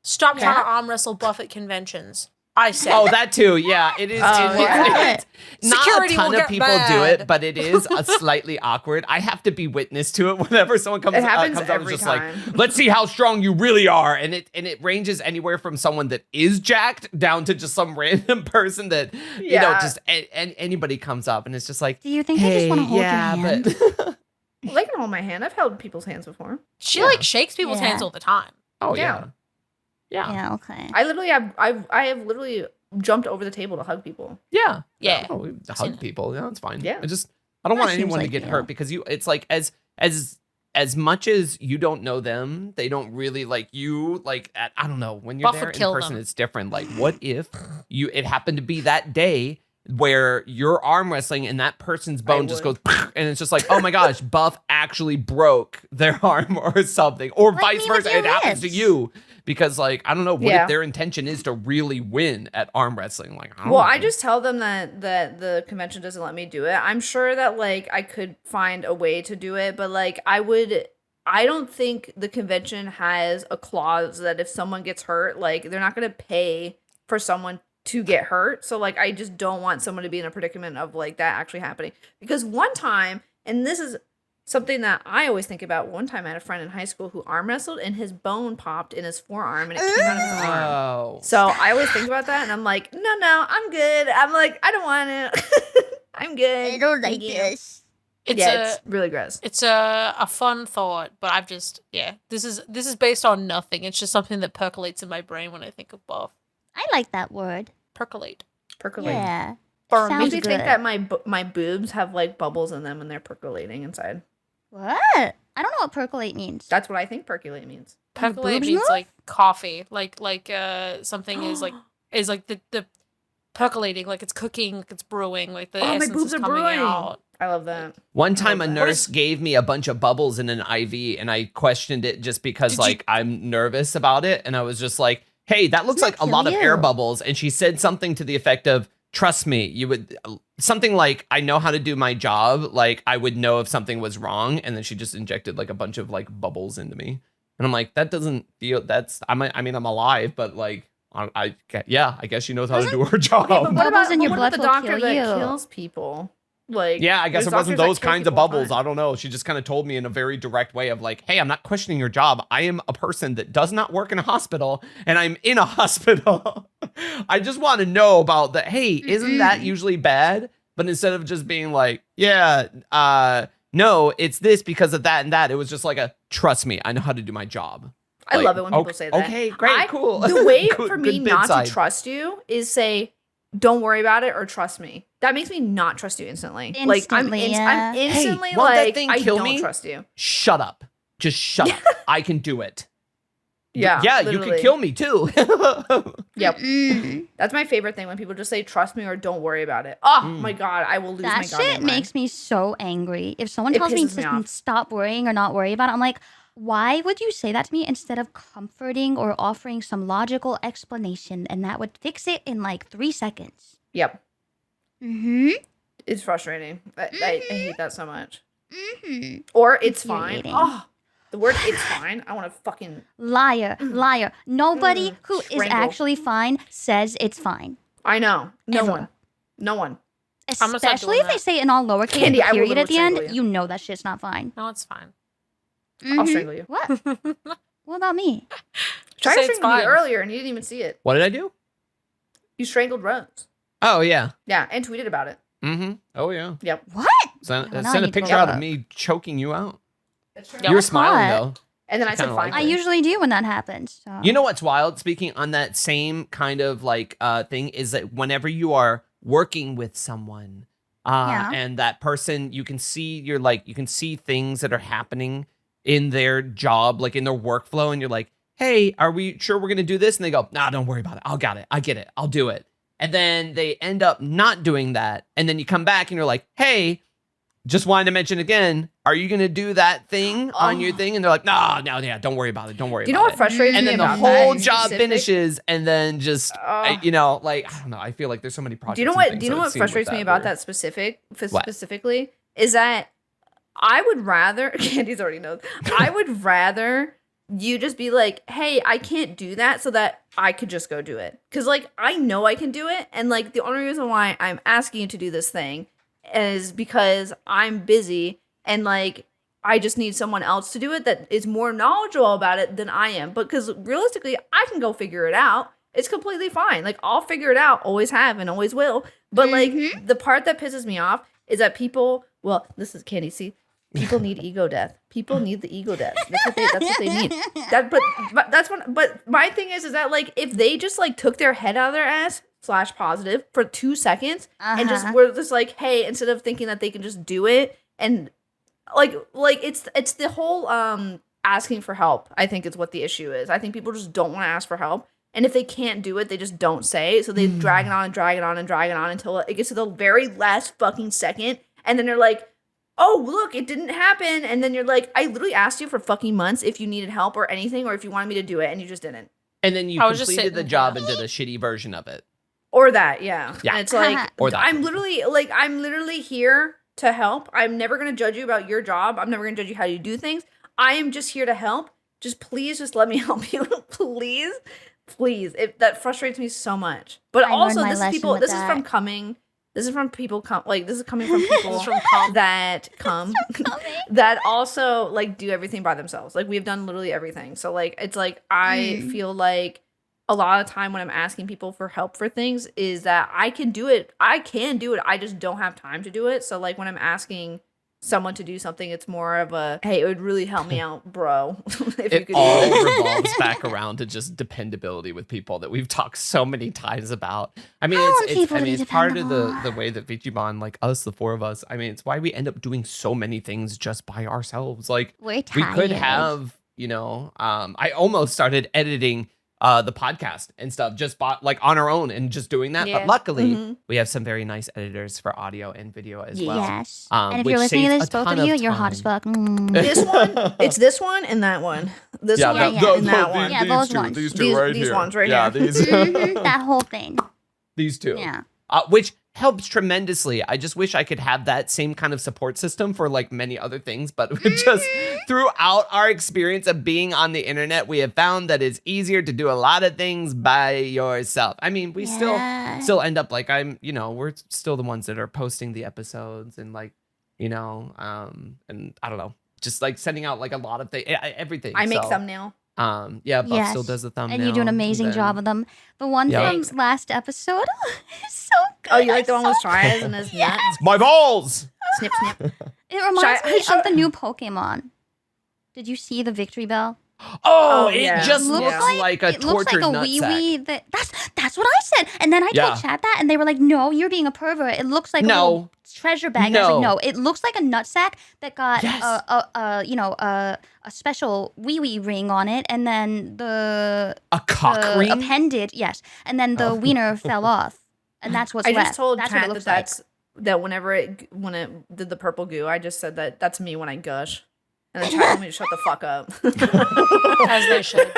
Stop trying
Yeah.
to arm wrestle Buff at conventions. I said.
Oh, that too. Yeah, it is.
Oh, yeah.
Not
Security
a ton
will
of
get
people
mad.
do it, but it is a slightly awkward. I have to be witness to it whenever someone comes,
It happens
comes up and
every
just
time.
like, let's see how strong you really are. And it ranges anywhere from someone that is jacked down to just some random person that, you know,
Yeah.
just anybody comes up and it's just like,
Do you think they just
hey,
want to hold
yeah,
your hand?
but
They can hold my hand. I've held people's hands before.
She
Yeah.
like shakes people's
Yeah.
hands all the time.
Oh
Yeah.
yeah.
Yeah, okay.
I literally have. I have literally jumped over the table to hug people.
Yeah.
Yeah.
Oh, we hug people. Yeah, that's fine.
Yeah.
I don't
That
want
seems
anyone to
like
get
you.
hurt because it's like as much as you don't know them, they don't really like you. Like I don't know, when you're
Buff would
there in
kill
person,
them.
it's different. Like, what if it happened to be that day where you're arm wrestling and that person's bone just goes and it's just like, oh my gosh, Buff actually broke their arm or something, or
Like
vice
me with
versa.
your
It happens to
wrists.
you because like I don't know what
Yeah.
if their intention is to really win at arm wrestling. Like, I don't
Well,
know.
I just tell them that the convention doesn't let me do it. I'm sure that like I could find a way to do it, but like I don't think the convention has a clause that if someone gets hurt, like they're not going to pay for someone to get hurt. So like I just don't want someone to be in a predicament of like that actually happening. Because one time, and this is something that I always think about, one time I had a friend in high school who arm wrestled and his bone popped in his forearm and it came out of his arm.
Oh.
So I always think about that and I'm like, no, I'm good. I'm like, I don't want it. I'm good. Thank you.
this.
It's really gross.
It's a fun thought, but I've just this is based on nothing. It's just something that percolates in my brain when I think of Buff.
I like that word.
Percolate.
Percolating.
Yeah.
For
Sounds
Makes me think
good.
that my boobs have like bubbles in them when they're percolating inside.
What? I don't know what percolate means.
That's what I think percolate means.
Percolate
boobs
means
move?
like coffee, like something is like the percolating, like it's cooking, like it's brewing, like the
Oh, my
essence
boobs
is
are
coming
brewing.
out.
I love that.
One time a
that.
nurse gave me a bunch of bubbles in an IV and I questioned it just because
Did you-
like I'm nervous about it. And I was just like, hey, that looks
Doesn't
like a
that
lot of
kill
air
you?
bubbles. And she said something to the effect of, trust me, you would, something like, I know how to do my job. Like I would know if something was wrong. And then she just injected like a bunch of like bubbles into me. And I'm like, that doesn't feel, I mean, I'm alive, but like, I guess she knows how to do her job.
Okay, but what
Bubbles
about,
in your
what about
blood
the
will
doctor
kill
that
you.
kills people? Like,
Yeah, I guess
there's
it wasn't
doctors that
those
kill
kinds of
people all the
bubbles.
time.
I don't know. She just kind of told me in a very direct way of like, hey, I'm not questioning your job. I am a person that does not work in a hospital and I'm in a hospital. I just want to know about that. Hey, isn't that usually bad? But instead of just being like, yeah, no, it's this because of that and that. It was just like trust me, I know how to do my job.
I
Like,
love it when people
okay-
say that.
okay, great, cool.
The way
Good-
for me
good
not
bedside.
to trust you is say, don't worry about it or trust me. That makes me not trust you instantly. Like
Instantly,
I'm
yeah.
instantly
Hey, won't that
like
thing
I
kill
don't
me?
trust you.
Shut up. Just shut up. I can do it.
Yeah.
Yeah, you
literally.
could kill me too.
Yep.
Mm.
That's my favorite thing when people just say trust me or don't worry about it. Oh my god, I will lose
That
my goddamn
shit
mind.
makes me so angry. If someone
It
tells me
pisses me
to
off.
stop worrying or not worry about it, I'm like, why would you say that to me instead of comforting or offering some logical explanation and that would fix it in like 3 seconds?
Yep.
Mm-hmm.
It's frustrating. I hate that so much.
Mm-hmm.
Or it's fine.
Infuriating.
Oh, the word it's fine. I want to fucking
Liar, liar. Nobody who is
Strangle.
actually fine says it's fine.
I know. No
Ever.
one. No one.
I'm gonna start
Especially
doing
if they
that.
say it in all lowercase
Candii,
with
I will
period at the
literally
end,
strangle
you know that shit's not fine.
No, it's fine.
I'll
Mhm.
strangle you.
What? What about me?
Try
say
to
it's
strangle you
fine.
earlier and you didn't even see it.
What did I do?
You strangled Rose.
Oh yeah.
Yeah, and tweeted about it.
Mm-hmm. Oh yeah.
Yep.
What?
Send
Oh, now
a
you
picture
grow
out of
up.
me choking you out.
Yeah.
You were
That's
smiling
hot.
though.
And then I said
kinda
fine.
like
I
it.
usually do when that happens. So.
You know what's wild? Speaking on that same kind of like thing is that whenever you are working with someone,
Yeah.
and that person, you can see you can see things that are happening in their job, like in their workflow, and you're like, hey, are we sure we're gonna do this? And they go, nah, don't worry about it. I get it. I'll do it. And then they end up not doing that. And then you come back and you're like, hey, just wanted to mention again, are you gonna do that thing on your thing? And they're like, no, yeah, don't worry about it. Don't worry
Do you know
about
what
it.
frustrates
And
me
then the
about that
whole
in
job
specific?
finishes, and then just
Ugh.
you know, like I don't know. I feel like there's so many projects.
Do you know
and
what?
things
Do you know
that I've
what
seen with
frustrates me about
where-
that
What?
specifically is that I would rather Candy's already knows. I would rather you just be like, "Hey, I can't do that," so that I could just go do it. Because like I know I can do it, and like the only reason why I'm asking you to do this thing is because I'm busy and like I just need someone else to do it that is more knowledgeable about it than I am. Because realistically, I can go figure it out. It's completely fine. Like I'll figure it out, always have and always will. But like the part that pisses me off is that people, well, this is Candy, see, People need ego death. People need the ego death. That's what they need. But my thing is that like if they just like took their head out of their ass / positive for 2 seconds and just were just like, hey, instead of thinking that they can just do it and like it's the whole asking for help, I think is what the issue is. I think people just don't want to ask for help. And if they can't do it, they just don't say it. So they drag it on and drag it on and drag it on until it gets to the very last fucking second. And then they're like, oh, look, it didn't happen. And then you're like, I literally asked you for fucking months if you needed help or anything or if you wanted me to do it and you just didn't.
And then you completed the job and did a shitty version of it.
Or that, yeah. And it's like,
or that.
I'm literally here to help. I'm never going to judge you about your job. I'm never going to judge you how you do things. I am just here to help. Please just let me help you. Please. That frustrates me so much. But also, this is coming from people that come that also like do everything by themselves. Like we've done literally everything. So like it's like I feel like a lot of time when I'm asking people for help for things is that I can do it. I just don't have time to do it. So like when I'm asking someone to do something, it's more of a, hey, it would really help me out, bro. If
it all revolves back around to just dependability with people that we've talked so many times about. I mean, it's part of the way that VchiBan, like us, the four of us, I mean, it's why we end up doing so many things just by ourselves. Like we could have, I almost started editing the podcast and stuff just like on our own and just doing that. But luckily, we have some very nice editors for audio and video as well.
Yes. And if you're listening to this, both of you, you're hot as fuck.
This one, it's this one and that one. This one and that one.
Yeah, those ones.
These two right here.
These ones right here.
These.
That whole thing.
These two.
Yeah.
Which helps tremendously. I just wish I could have that same kind of support system for like many other things, but just throughout our experience of being on the internet, we have found that it's easier to do a lot of things by yourself. I mean, we still end up like we're still the ones that are posting the episodes and like, and I don't know, just like sending out like a lot of things, everything.
I make thumbnail.
Buff still does the thumbnail.
And you do an amazing job of them. The one from last episode is so good.
Oh, you like the one with Shia and his nuts?
My balls!
Snip, snip.
It reminds me of the new Pokemon. Did you see the victreebel?
Oh, it just looks like a tortured nutsack.
That's what I said. And then I told chat that, and they were like, "No, you're being a pervert. It looks like a little treasure bag." I was like, "No, it looks like a nutsack that got a special wee ring on it, and then a
cock ring
appendage, and then the wiener fell off, and that's what's left."
I just told
that's
chat
what it looks
that whenever it did the purple goo, I just said that's me when I gush. And then chat told me to shut the fuck up.
As they should.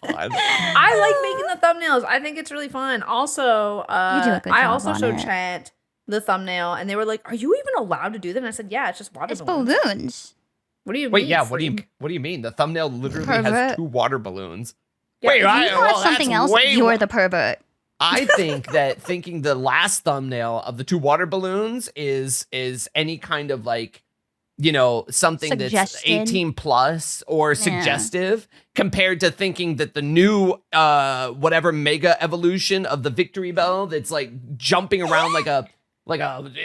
God.
I like making the thumbnails. I think it's really fun. Also, I also showed chat the thumbnail, and they were like, "Are you even allowed to do that?" And I said, "Yeah, it's just water balloons."
It's balloons.
What do you mean?
Wait, yeah. What do you mean? The thumbnail literally has 2 water balloons.
Yeah, wait, you want something else? You're the pervert.
I think that thinking the last thumbnail of the 2 water balloons is any kind of like, something that's 18 plus or suggestive compared to thinking that the new whatever mega evolution of the victreebel that's like jumping around like a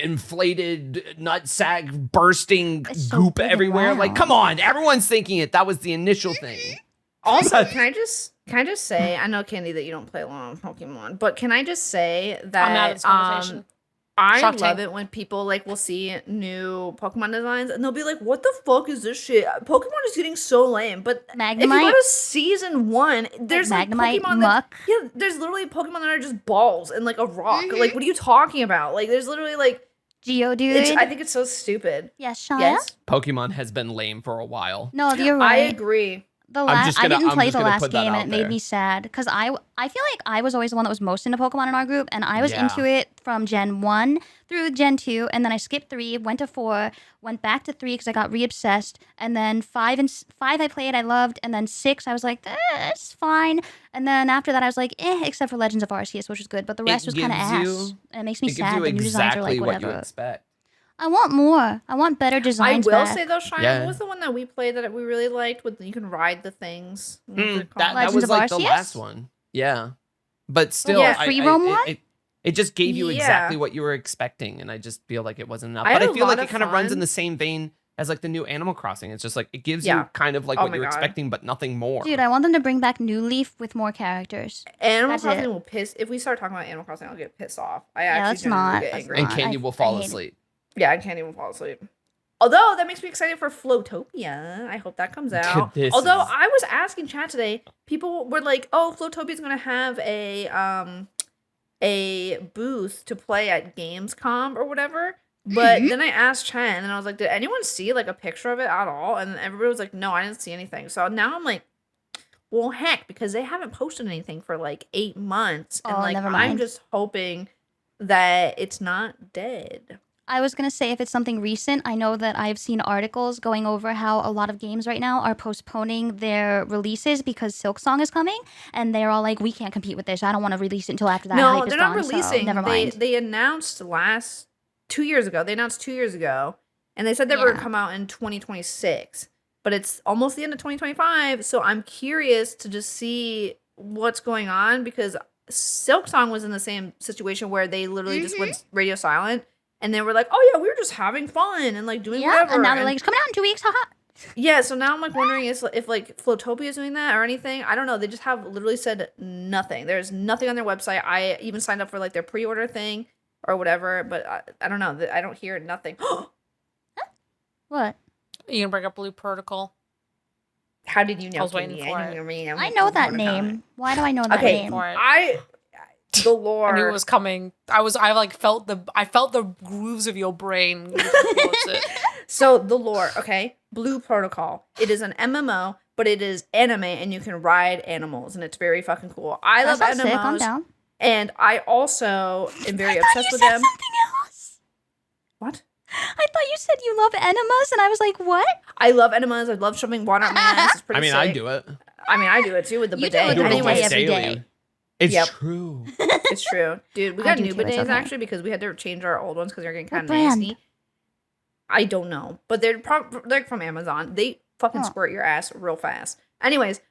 inflated nutsack bursting goop everywhere. Like, come on, everyone's thinking it. That was the initial thing.
Also, can I just say, I know, Candii, that you don't play a lot of Pokemon, but can I just say that
I'm out of this conversation.
I love it when people like will see new Pokemon designs and they'll be like, "What the fuck is this shit? Pokemon is getting so lame." But if you go to season 1, there's like Pokemon there's literally Pokemon that are just balls and like a rock. Like, what are you talking about? Like, there's literally like
Geodude.
I think it's so stupid.
Yes, Shia?
Yes.
Pokemon has been lame for a while.
No, you're right.
I agree.
I didn't play the last game, and it made me sad because I feel like I was always the one that was most into Pokemon in our group, and I was into it from Gen 1 through Gen 2, and then I skipped 3, went to 4, went back to 3 because I got re-obsessed, and then 5 I played, I loved, and then 6 I was like, it's fine, and then after that I was like, except for Legends of Arceus, which was good, but the rest was kind of ass, and it makes me sad. The new designs are like whatever.
What you expect.
I want more. I want better designs.
I will say though, Shia, what was the one that we played that we really liked? With you can ride the things.
That was like the last one. Yeah, but still,
free roam one.
It just gave you
Yeah.
exactly what you were expecting, and I just feel like it wasn't enough.
I
But
had
I
a
feel like
lot
it
of
kind of runs in
fun.
the same vein as like the new Animal Crossing. It's just like it gives
Yeah.
you kind of like
Oh
what
my
you're
God.
expecting, but nothing more.
Dude, I want them to bring back New Leaf with more characters.
Animal
That's
Crossing
it.
will piss. If we start talking about Animal Crossing, I'll get pissed off. I
Yeah,
actually
let's
genuinely
not.
get
Let's
angry.
And
not.
Candy
I
will fall
hate it.
asleep.
Yeah, I can't even fall asleep. Although that makes me excited for Flowtopia. I hope that comes out.
This
Although
is-
I was asking chat today, people were like, "Oh, Flowtopia's gonna have a booth to play at Gamescom or whatever." But then I asked chat, and then I was like, "Did anyone see like a picture of it at all?" And everybody was like, "No, I didn't see anything." So now I'm like, "Well, heck," because they haven't posted anything for like 8 months, and
Oh,
like
never
I'm
mind.
just hoping that it's not dead.
I was going to say if it's something recent, I know that I've seen articles going over how a lot of games right now are postponing their releases because Silksong is coming, and they're all like, we can't compete with this. I don't want to release it until after that
No,
hype is
they're not
gone, so
releasing.
never mind.
They announced 2 years ago. They announced 2 years ago, and they said they were going
Yeah.
to come out in 2026. But it's almost the end of 2025, so I'm curious to just see what's going on because Silksong was in the same situation where they literally just went radio silent, and they were like, "Oh yeah, we were just having fun and like doing
Yeah,
whatever."
and now they're like, it's coming out in 2 weeks, haha.
Yeah, so now I'm like wondering if like Flowtopia is doing that or anything. I don't know. They just have literally said nothing. There's nothing on their website. I even signed up for like their pre-order thing or whatever, but I don't know. I don't hear nothing.
What?
You can bring up Blue Protocol.
How did you know?
I was waiting
Candii?
for
I
it.
didn't even
I know that name. Why do I know that
Okay,
name?
For it.
The lore.
I knew it was coming. I felt the grooves of your brain moving towards it.
So the lore, okay? Blue Protocol. It is an MMO, but it is anime, and you can ride animals, and it's very fucking cool. I
That
love
sounds sick. I'm
MMOs,
down.
and I also am very
I thought
obsessed
you
with
said
them.
something else.
What?
I thought you said you love enemas, and I was like, what?
I love enemas. I love shoving water up my ass. It's pretty
I mean,
sick.
I do it.
I mean, I do it too with the
You do
bidet.
it with the
Anyways,
bidet every day.
It's
Yep.
true.
it's true. Dude, we
I
got
do
new
too, it's
bidets
okay.
actually because we had to change our old ones because they're getting
What
kind of
brand?
nasty. I don't know, but they're they're from Amazon. They fucking
Huh.
squirt your ass real fast. Anyways,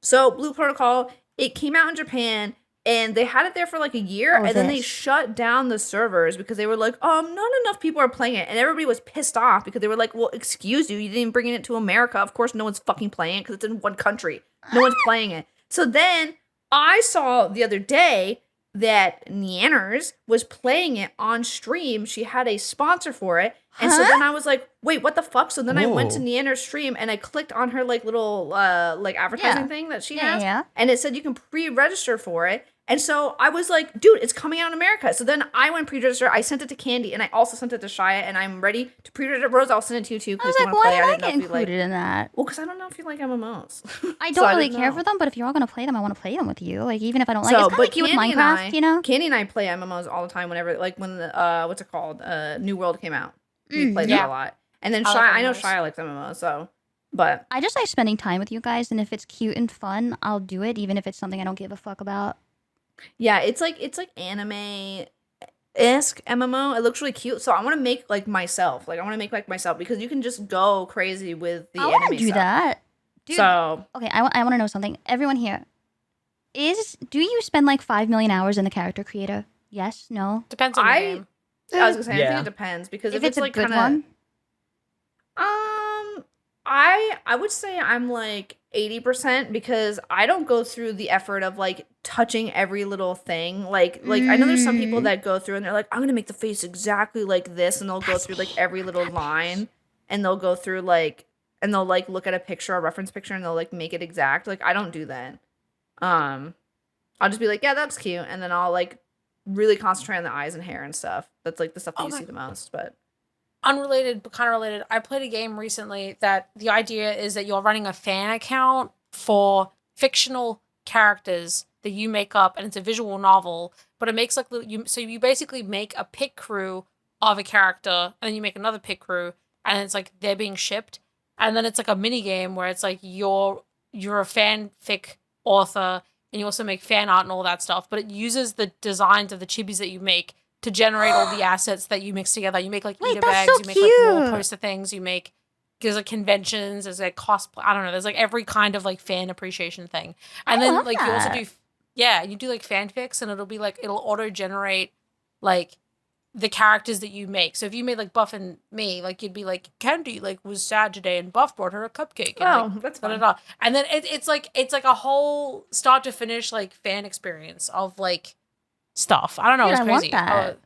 so Blue Protocol, it came out in Japan and they had it there for like a year,
Oh,
and then they
this.
shut down the servers because they were like, not enough people are playing it, and everybody was pissed off because they were like, well, excuse you, you didn't bring it to America. Of course, no one's fucking playing it because it's in one country. No one's playing it. So then I saw the other day that Neanners was playing it on stream. She had a sponsor for it. And so
Huh?
then I was like, wait, what the fuck? So then I went to
Whoa.
Neander's stream and I clicked on her like little like advertising
Yeah.
thing that she
Yeah,
has.
yeah.
And it said you can pre-register for it. And so I was like, dude, it's coming out in America. So then I went pre-register. I sent it to Candii and I also sent it to Shia, and I'm ready to pre-register. Rose, I'll send it to you too.
I
Because
was
you
like,
want to
why
play.
did I
didn't know
get
if you like.
included in that?
Well, because I don't know if you like MMOs.
I
So
don't really
didn't
care
know.
for them, but if you're all gonna play them, I want to play them with you. Like even if I don't like,
So,
it's kind of
but
like you with
Candii and
Minecraft,
I-
you know?
Candii and I play MMOs all the time whenever, like when the, what's it called? New World came out. We played
Yeah.
that a lot. And then
I
Shia,
like
I know
MMOs.
Shia likes MMOs, so, but
I just like spending time with you guys, and if it's cute and fun, I'll do it, even if it's something I don't give a fuck about.
yeah, it's like anime-esque MMO. It looks really cute. So I want to make like myself. Like I want to make like myself because you can just go crazy with the
I
anime
want to do
stuff.
that. Dude,
So
okay, I want to know something. Everyone here, do you spend like 5 million hours in the character creator? Yes? No?
Depends on the
I
game.
I was gonna say I
Yeah.
think it depends because
If it's a
like
good
kinda,
one?
I would say I'm like 80% because I don't go through the effort of like touching every little thing. Like I know there's some people
Mm.
that go through and they're like, I'm gonna make the face exactly like this, and they'll go
That's
through
me.
like every little
That
line, and they'll go through like and they'll like look at a picture, a reference picture, and they'll like make it exact. Like I don't do that. I'll just be like, yeah, that's cute, and then I'll like really concentrate on the eyes and hair and stuff. That's like the stuff that you
Okay.
see the most. But
Unrelated, but kind of related. I played a game recently that the idea is that you're running a fan account for fictional characters that you make up, and it's a visual novel. But it makes like so you basically make a pit crew of a character, and then you make another pit crew, and it's like they're being shipped, and then it's like a mini game where it's like you're a fanfic author, and you also make fan art and all that stuff. But it uses the designs of the chibis that you make to generate all the assets that you mix together. You make like
Wait,
eater
that's
bags,
so
you make like wall
cute.
poster things, you make there's like conventions, there's like cosplay. I don't know. There's like every kind of like fan appreciation thing, and
I
then
love
like you also
that.
do Yeah, you do like fanfics, and it'll be like it'll auto generate like the characters that you make. So if you made like Buff and me, like you'd be like Candii like was sad today, and Buff brought her a cupcake. And, like,
that's
da, da,
fun.
da. And then it's like a whole start to finish like fan experience of like stuff. I don't know.
Dude,
It's
I want
crazy.
that.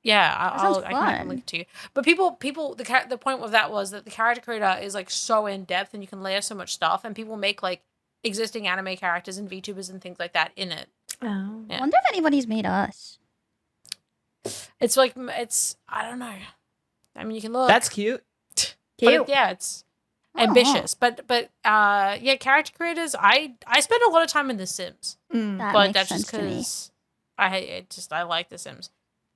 Yeah,
That sounds
I can
fun.
link it to you. But people, the point of that was that the character creator is like so in depth, and you can layer so much stuff, and people make like existing anime characters and VTubers and things like that in it.
Oh.
Yeah.
I wonder if anybody's made us.
It's like I don't know. I mean, you can look.
That's cute.
But it's
Oh.
ambitious. But yeah, character creators. I spend a lot of time in The Sims,
That
but
makes
that's
sense
just
to me.
because I like The Sims.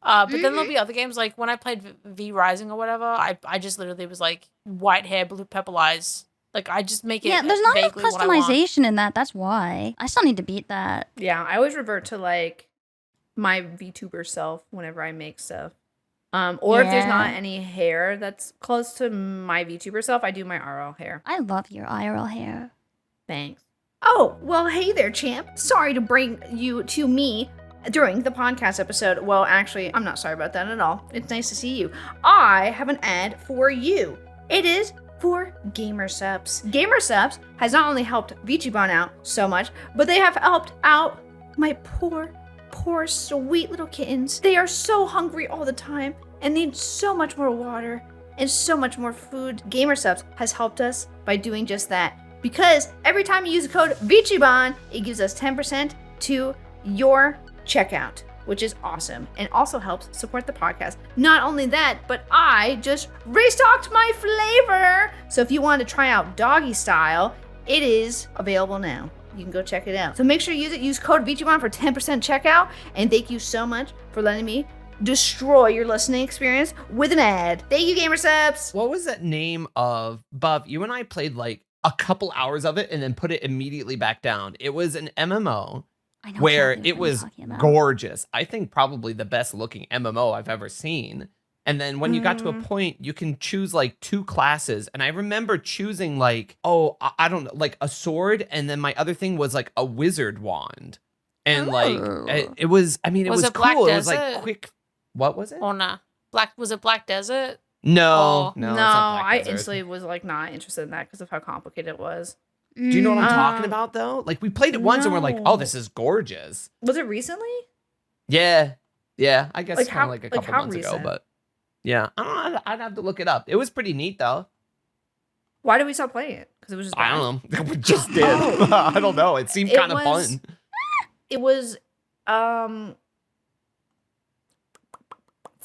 But then there'll
Mm-hmm.
be other games like when I played V Rising or whatever. I just literally was like white hair, blue purple eyes. Like I just make it.
Yeah, there's not enough
vaguely what I want.
customization in that. That's why. I still need to beat that.
Yeah, I always revert to like my VTuber self whenever I make stuff. Or if there's not
Yeah.
any hair that's close to my VTuber self, I do my RL hair.
I love your IRL hair.
Thanks. Oh, well, hey there, champ. Sorry to bring you to me during the podcast episode. Well, actually, I'm not sorry about that at all. It's nice to see you. I have an ad for you. It is for GamerSupps. GamerSupps has not only helped VchiBan out so much, but they have helped out my poor sweet little kittens. They are so hungry all the time and need so much more water and so much more food. GamerSupps has helped us by doing just that. Because every time you use the code VchiBan, it gives us 10% to your checkout, which is awesome and also helps support the podcast. Not only that, but I just restocked my flavor. So if you want to try out Doggy Style, it is available now. You can go check it out. So make sure you use it. Use code VchiBan for 10% checkout. And thank you so much for letting me destroy your listening experience with an ad. Thank you, GamerSupps.
What was that name of Buff? You and I played like a couple hours of it and then put it immediately back down. It was an MMO
I know
where
exactly
it
what you're
was
talking about.
gorgeous. I think probably the best looking MMO I've ever seen. And then when you got to a point, you can choose like 2 classes. And I remember choosing like, I don't know, like a sword. And then my other thing was like a wizard wand. And like,
Ooh.
it was, I mean, it
Was
was
it Black
cool. It was like
Desert?
quick. What was it?
Oh nah. Was it Black Desert?
No,
Oh.
no,
No,
it's not Black
I
Desert.
instantly was like not interested in that because of how complicated it was.
Do you know what I'm
Mm.
talking about though? Like we played it once and we're like, oh,
No.
this is gorgeous.
Was it recently?
Yeah. I guess
Like
kind
how-
of like a
like
couple
how
months ago,
recent?
but yeah, I don't know. I'd have to look it up. It was pretty neat though.
Why did we stop playing it? Because it was just
I
bad?
don't know. We just did.
Oh.
I don't know. It seemed
It
kind of
was-
fun.
It was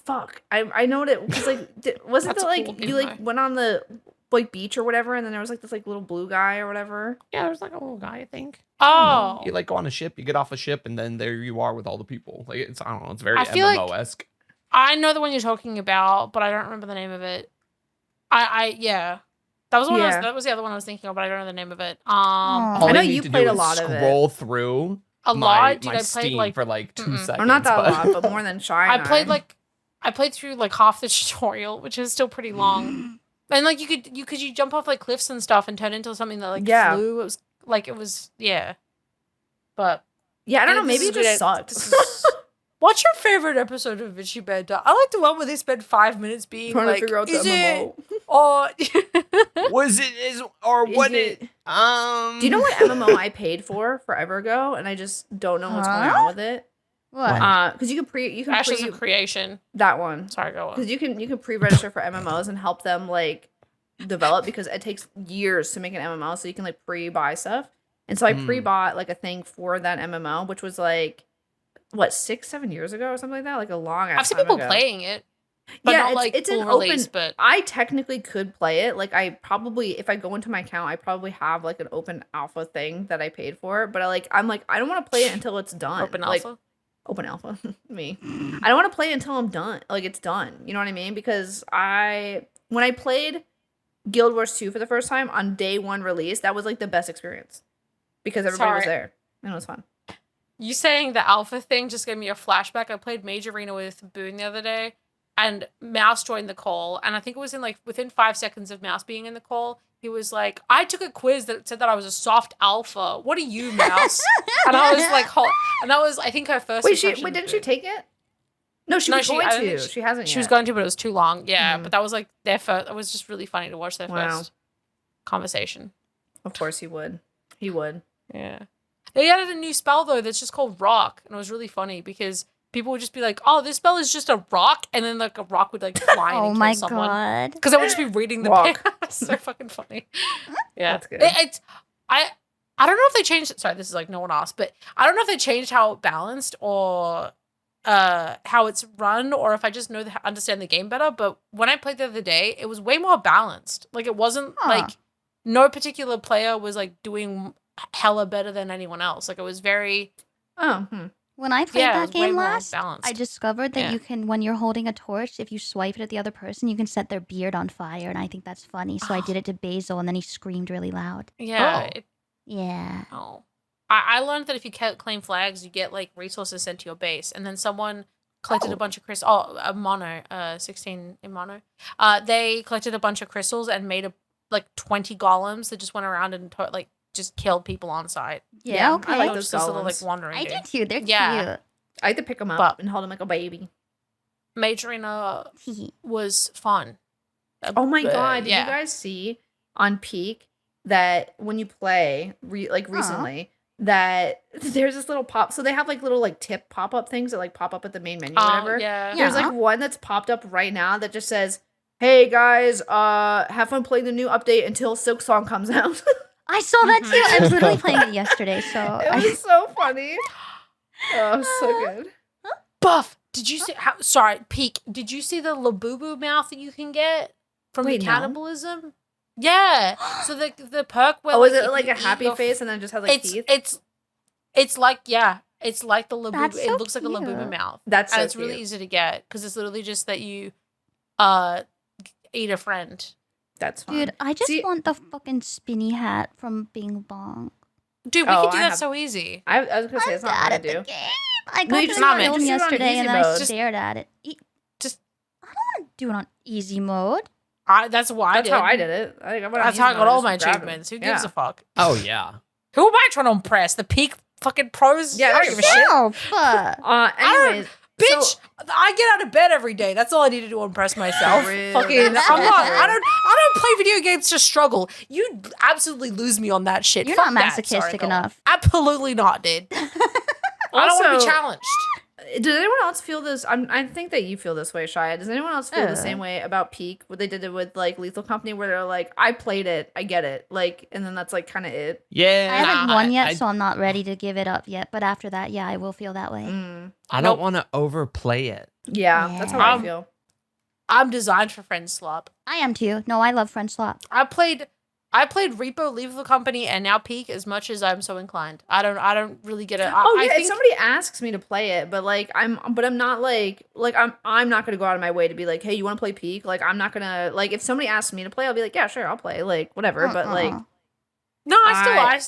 fuck. I know it because like wasn't
That's
it
a
like
cool
you
game,
like
though.
went on the like beach or whatever and then there was like this like little blue guy or whatever.
Yeah, there's like a little guy, I think.
Oh.
You like go on a ship, you get off a ship, and then there you are with all the people. Like it's, I don't know, it's very
I feel like-
MMO-esque.
I know the one you're talking about, but I don't remember the name of it. Yeah. That was the one
Yeah.
that was the other one I was thinking of, but I don't know the name of it.
Aw.
All
I know
need
you
to
played
do
a
is
lot of it.
Scroll through
A
my,
lot, dude.
my
I played
Steam
like
for like 2 seconds.
Or not that
but-
a lot, but more than Shia. and
I played through like half the tutorial, which is still pretty long. And like you jump off like cliffs and stuff and turn into something that like
Yeah.
flew. It was yeah. But
Yeah, I don't know.
this
Maybe
is
it just
good.
sucked.
This is- What's your favorite episode of VchiBanter? I like the one where they spend 5 minutes being
Trying
like,
to figure out the
is
MMO.
it or
Was it is or
Is
what
it-
it?
Do you know what MMO I paid for forever ago, and I just don't know what's going
Huh?
on with it?
What?
Because you can
Ashes
pre
of Creation?
that one.
Sorry, go on.
Because you can pre-register for MMOs and help them like develop because it takes years to make an MMO, so you can like pre-buy stuff. And so I
Hmm.
pre-bought like a thing for that MMO, which was like what 6-7 years ago or something like that, like a long.
I've seen people playing it, but
Yeah,
not
it's-
like
it's an
full release.
open-
But
I technically could play it. Like I probably, if I go into my account, I probably have like an open alpha thing that I paid for. But I'm like, I don't want to play it until it's done.
open
Like,
alpha.
open alpha, me. I don't want to play it until I'm done. Like it's done. You know what I mean? Because when I played Guild Wars 2 for the first time on day 1 release, that was like the best experience because everybody was
Sorry.
there and it was fun.
You saying the alpha thing just gave me a flashback. I played Mage Arena with Boone the other day, and Mouse joined the call, and I think it was in like within 5 seconds of Mouse being in the call, He was like, I took a quiz that said that I was a soft alpha. What are you, mouse? And I was like, and that was, I think, her first.
Wait,
impression
didn't
of
she
it.
take it? No, she was going to. She hasn't yet.
She was going to, but it was too long. Yeah,
Mm.
but that was like their first. It was just really funny to watch their first conversation.
Of course he would. He would.
Yeah. They added a new spell though that's just called rock, and it was really funny because people would just be like, "Oh, this spell is just a rock," and then like a rock would like fly and kill someone.
God.
Because I would just be reading the
Rock.
paper. It's so fucking funny. Yeah,
That's good.
I don't know if they changed it. Sorry, this is like no one asked, but I don't know if they changed how it balanced or how it's run, or if I just understand the game better. But when I played the other day, it was way more balanced. Like it wasn't like no particular player was like doing hella better than anyone else. Like it was very.
When I played that game last, I discovered that you can, when you're holding a torch, if you swipe it at the other person, you can set their beard on fire, and I think that's funny. So I did it to Basil, and then he screamed really loud.
Yeah.
Yeah.
I learned that if you claim flags, you get like resources sent to your base, and then someone collected a bunch of crystals. A mono, 16 in mono. They collected a bunch of crystals and made like 20 golems that just went around and like just killed people on site.
Yeah, okay.
I like those
Just
golems.
little, like, wandering
I
dude.
do too. They're cute.
I like to pick them up and hold them like a baby.
Mage Arena was fun.
Oh my god! Did you guys see on Peak that when you play recently that there's this little pop? So they have like little like tip pop up things that like pop up at the main menu or whatever.
Yeah.
There's like one that's popped up right now that just says, "Hey guys, have fun playing the new update until Silk Song comes out."
I saw that too. I was literally playing it yesterday, so
it was so funny. Oh, so good.
Buff, did you see? Peak. Did you see the Labubu mouth that you can get from the cannibalism? Yeah. So the perk where
is it like a happy face and then just has like teeth?
It's like it's like the Labubu.
That's so
it looks
cute.
like a Labubu mouth.
That's so
and it's
cute.
really easy to get because it's literally just that you eat a friend.
That's fun.
dude, I just want the fucking spinny hat from Bing Bong.
Dude, we could do that so easy.
I was gonna say it's not hard to do.
I
No,
got
you
to
just
the
not
film
just do it on
yesterday
easy
and I
mode.
stared at it. I don't want to do it on easy mode.
That's why
That's how I did it.
That's how I got all my achievements. Who gives a fuck?
Oh yeah.
Who am I trying to impress? The Peak fucking pros?
Yeah,
I don't give a shit.
Oh, fuck.
Anyways,
Bitch, I get out of bed every day. That's all I need to do to impress myself.
True.
Fucking,
That's so
I'm not.
true.
I don't play video games to struggle. You absolutely lose me on that shit.
You're
Fuck
not
that.
masochistic
Sorry, go on.
enough.
Absolutely not, dude. I don't want to
Also-
be challenged.
Does anyone else feel this? I think that you feel this way, Shia. Does anyone else feel the same way about Peak? What they did it with like Lethal Company, where they're like, "I played it, I get it," like, and then that's like kind of it.
Yeah.
I haven't won yet,
I-
so I'm not ready to give it up yet. But after that, yeah, I will feel that way.
I don't want to overplay it.
Yeah, that's how I feel.
I'm designed for friendslop.
I am too. No, I love Friendslop.
I played Repo, Lethal Company, and now Peak as much as I'm so inclined. I don't really get it.
Oh yeah,
I
if
think,
somebody asks me to play it, but I'm not like I'm not gonna go out of my way to be like, hey, you want to play Peak? Like I'm not gonna like if somebody asks me to play, I'll be like, yeah, sure, I'll play, like whatever. But like,
no, yeah,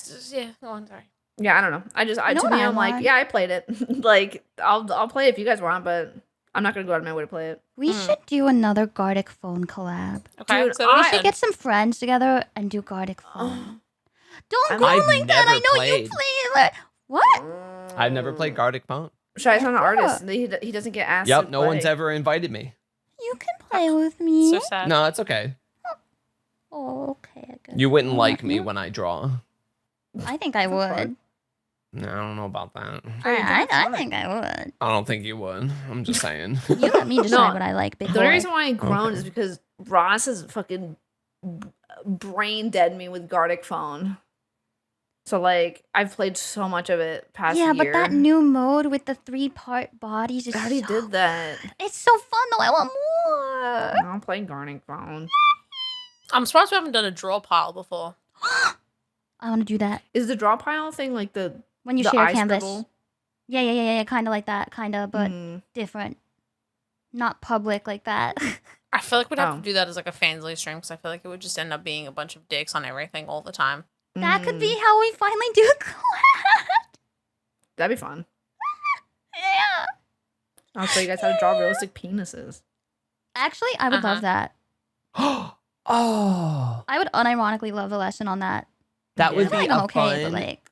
go on, sorry.
yeah, I don't know.
You know
To
what
me,
I
I'm like,
want?
yeah, I played it. Like I'll play it if you guys want, but I'm not gonna go out of my way to play it.
We should do another Gardic phone collab.
Okay,
Dude,
so
We
we
should
should
get some friends together and do Gardic phone. Don't go
I've
like that. I
never
know you
played.
play it. What?
I've never played Gardic Phone.
Shai's not an artist. He doesn't get asked.
Yep,
to
no one's
play.
ever invited me.
You can play with me.
So sad.
No, it's okay.
Oh, okay. I guess.
You wouldn't like me when I draw.
I think I would.
No, I don't know about that.
I think I would.
I don't think you would. I'm just saying.
You let me decide
No,
what I like, big
The only
boy.
reason why I groaned is because Ross has fucking brain dead me with Gardic Phone. So like I've played so much of it past
Yeah,
year.
but that new mode with the 3-part bodies is
I already
so,
did that.
It's so fun though. I want more.
I'm playing Gardic Phone.
I'm surprised we haven't done a draw pile before.
I want to do that
Is the draw pile thing like the
when you
the
share
eye
canvas.
scribble?
Yeah, kind of like that, kind of, but different. Not public like that.
I feel like we'd have
Oh.
to do that as like a fansly stream because I feel like it would just end up being a bunch of dicks on everything all the time.
That could be how we finally do a collab.
That'd be fun.
Yeah.
I'll show you guys how to draw realistic penises.
Actually, I would love that.
Oh,
I would unironically love a lesson on that.
that would
Yeah.
be
I'm
a
okay, but
fun
like,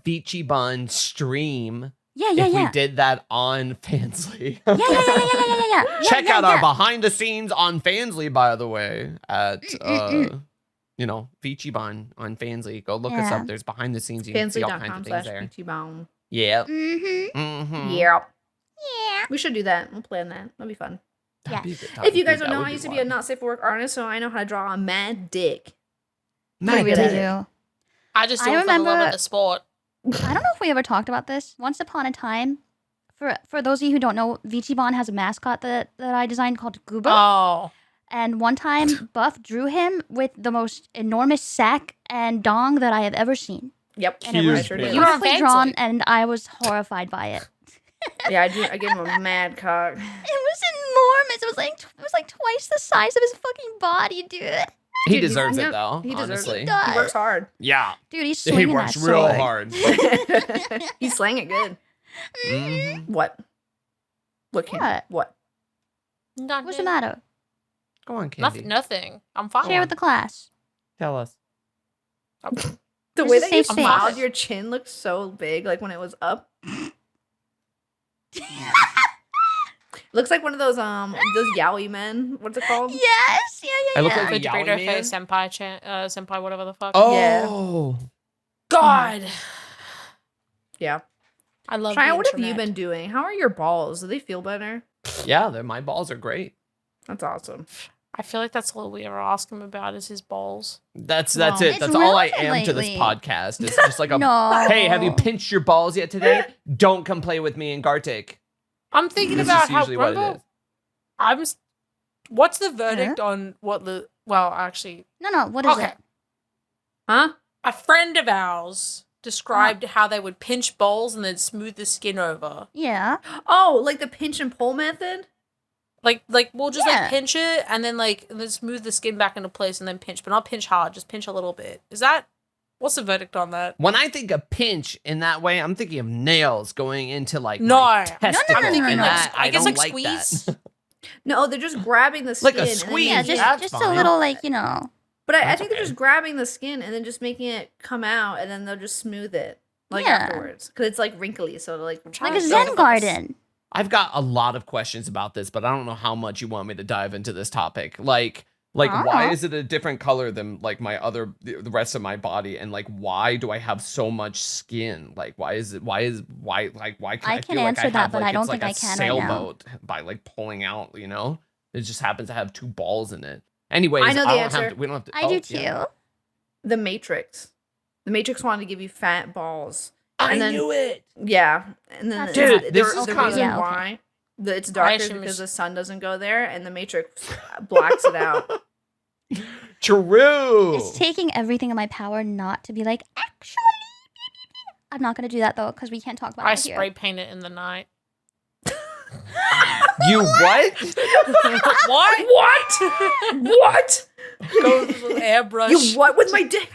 VchiBan stream
yeah,
if we
yeah.
did that on Fansly.
Yeah.
Check
yeah,
out our
yeah.
behind the scenes on Fansly, by the way, at VchiBan on Fansly. Go look us
Yeah.
up. There's behind the scenes. You can see all kinds of things there.
Fansly.com/VchiBan.
Yeah.
Mm-hmm.
Mm-hmm.
Yeah.
Yeah.
We should do that. We'll plan that. That'll be fun.
Yes.
If you guys don't know, I used to be a not safe for work artist, so I know how to draw a mad dick.
I
Pretty good
really
at it.
do.
I just
I
do it for the love
remember-
of the sport.
I don't know if we ever talked about this. Once upon a time, for those of you who don't know, VchiBan has a mascot that I designed called Gooba.
Oh.
And one time, Buff drew him with the most enormous sack and dong that I have ever seen.
Yep.
And it was
I sure did.
You were on
beautifully
Fansly.
drawn, and I was horrified by it.
Yeah, I gave him a mad cock.
It was enormous. It was like twice the size of his fucking body, dude.
He
Dude,
deserves
he's-
it though.
He deserves
honestly.
it.
does.
He works hard.
Yeah.
Dude, he's
He
swinging
works
that
real
sword.
hard.
He's slaying it good.
Mhm.
What? What? Candy? What?
What's the matter?
Go on, Candy.
Nothing. I'm fine.
Share with the class.
Tell us.
The
This
way
is
that you
safe space.
smiled, your chin looked so big, like when it was up. Looks like one of those yaoi men. What's it called?
Yes,
I look
yeah.
like a
Good breeder
yaoi man?
face, senpai, whatever the fuck.
Oh.
God.
Yeah.
I love
Shia,
the
what have you
internet.
been doing? How are your balls? Do they feel better?
Yeah, my balls are great.
That's awesome.
I feel like that's all we ever ask him about is his balls.
That's
Well,
it.
it's
That's all I
relevant
am to this
lately.
podcast. It's just like a
No.
hey, have you pinched your balls yet today? Don't come play with me in Gartic.
I'm thinking
This
about
is
how
usually what it
remember,
is.
what's the verdict on what the well actually
No, what is
okay.
it?
Huh?
A friend of ours described how they would pinch balls and then smooth the skin over.
Yeah.
Oh, like the pinch and pull method?
Like we'll just
Yeah.
like pinch it and then smooth the skin back into place and then pinch, but not pinch hard, just pinch a little bit. What's the verdict on that?
When I think of pinch in that way, I'm thinking of nails going into like
No.
my
No,
testicle.
no, no,
and
no.
that,
I guess,
don't
like,
like
squeeze.
that.
No, they're just grabbing the skin.
Like a
and then
squeeze.
Yeah,
making
just
it-
that's
a
fine.
little like, you know.
But I
That's
think they're
okay.
just grabbing the skin and then just making it come out, and then they'll just smooth it like
Yeah.
afterwards because it's like wrinkly. So like
Like
Oh,
a
so
Zen
the fuck is-
garden.
I've got a lot of questions about this, but I don't know how much you want me to dive into this topic. Like why
Uh-huh.
is it a different color than like the rest of my body, and like why do I have so much skin? Like why can't
I
I
can
feel like
answer
I
that,
have
but
like
I don't
it's like
think
a
I can right now.
sailboat by like pulling out, you know? It just happens to have two balls in it. Anyways,
I know the
don't
answer.
have to, we don't have to.
I do
oh,
too.
yeah.
the Matrix. The Matrix wanted to give you fat balls.
I
And then-
knew it.
Yeah, and then
That's
Dude,
the,
this
the,
is
the
kinda-
reason
Yeah, okay.
why it's darker is
assume
because
it's-
the sun doesn't go there, and the Matrix blacks it out.
True.
It's taking everything in my power not to be like, actually. I'm not going to do that though, because we can't talk about
I
that here.
spray paint it in the night.
You what?
What?
What? What?
Go with a little airbrush.
You what with my dick?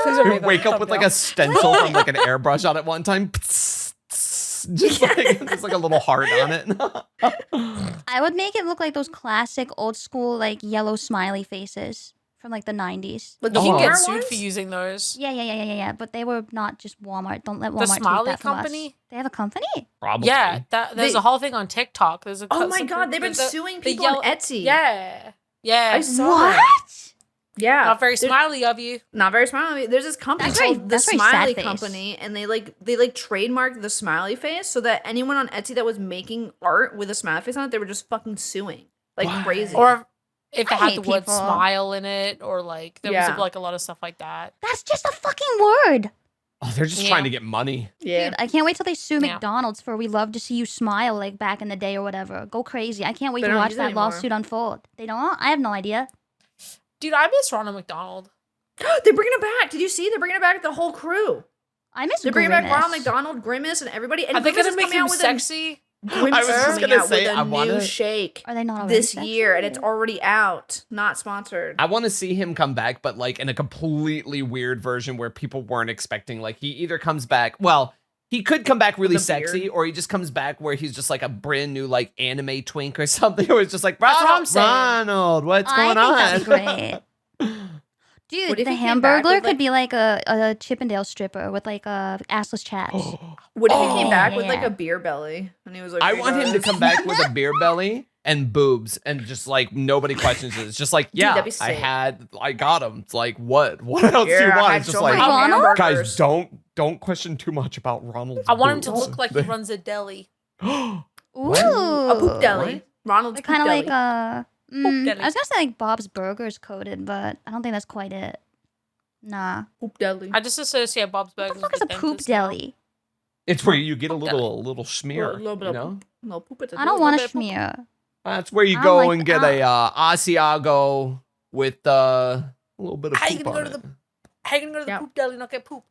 You wake up with like a stencil from like an airbrush on it one time. Just like a little heart on it.
I would make it look like those classic old school like yellow smiley faces from like the 90s.
Like
You
the
can get
Walmart
sued
ones?
for using those.
Yeah. But they were not just Walmart. Don't let Walmart take
Smiley
that from
Company?
us. They have a company?
Probably.
Yeah, there's
They-
a whole thing on TikTok. There's a
Oh my god, they've been suing people on Etsy.
Yeah, yeah.
I saw that.
What?
Yeah,
Not very
There's-
smiley of you.
Not very smiley. There's this company
That's
called
very-
the
that's very
Smiley
sad face.
Company, and they trademarked the smiley face so that anyone on Etsy that was making art with a smiley face on it, they were just fucking suing like
What?
crazy.
Or if they
I
had
hate
the word
people.
smile in it, or like there
Yeah.
was like a lot of stuff like that.
That's just a fucking word.
Oh, they're just
Yeah.
trying to get money.
yeah,
Dude, I can't wait till they sue
Yeah.
McDonald's for we love to see you smile like back in the day or whatever. Go crazy. I can't wait
They
to
don't
watch
use it
that
anymore.
lawsuit unfold. They don't? I have no idea.
Dude, I miss Ronald McDonald.
they're bringing it back. Did you see? They're bringing it back the whole crew.
I miss
They're bringing back
Grimace.
Ronald McDonald, Grimace, and everybody. And
Are they
Grimace
gonna
is
make
coming
him
out with
sexy?
Grimace
I was
is
just
coming
gonna
out
say,
with a
I wanna-
new shake
Are they not already
this year, and it's
sexy?
already out. Not sponsored.
I want to see him come back, but like in a completely weird version where people weren't expecting. Like he either comes back, well, He could come back really
With a beard.
sexy, or he just comes back where he's just like a brand new like anime twink or something. Or it's just like
That's what I'm
Ronald,
saying.
Ronald, what's going
I think
on?
that'd be great. Dude,
What if
the
he came back
Hamburglar
with,
could
like-
be like a Chippendale stripper with like assless chaps.
What if he came
Oh,
back with like
yeah.
a beer belly and he was like,
I
"Hey,
want him to
guys."
come back with a beer belly and boobs, and just like nobody questions it. It's just like, yeah,
that'd be sick.
I got him. It's like, what else do you
Yeah, I
want?
had
It's just
so
like,
many
Ronald?
hamburgers.
guys, don't question too much about Ronald's
I want him to
boobs.
look like he runs a deli.
Ooh,
A poop deli. Ronald's
Kind of
poop
like
deli.
deli.
I was gonna say like Bob's Burgers coated, but I don't think that's quite it. Nah.
Poop deli.
I just associate Bob's
What
Burgers.
the fuck is a
with
poop
dentist now.
deli?
It's where you get a
Poop
little smear,
A little bit
you
of
know?
poop. No poop at the
I don't
deli.
want
Little
a
bit of poop.
schmear.
That's where you
I
go
don't like
and get
that.
a Asiago with a little bit of
How you
poop
gonna
on
go to
it.
How you gonna go to the
Yeah.
poop deli and not get poop?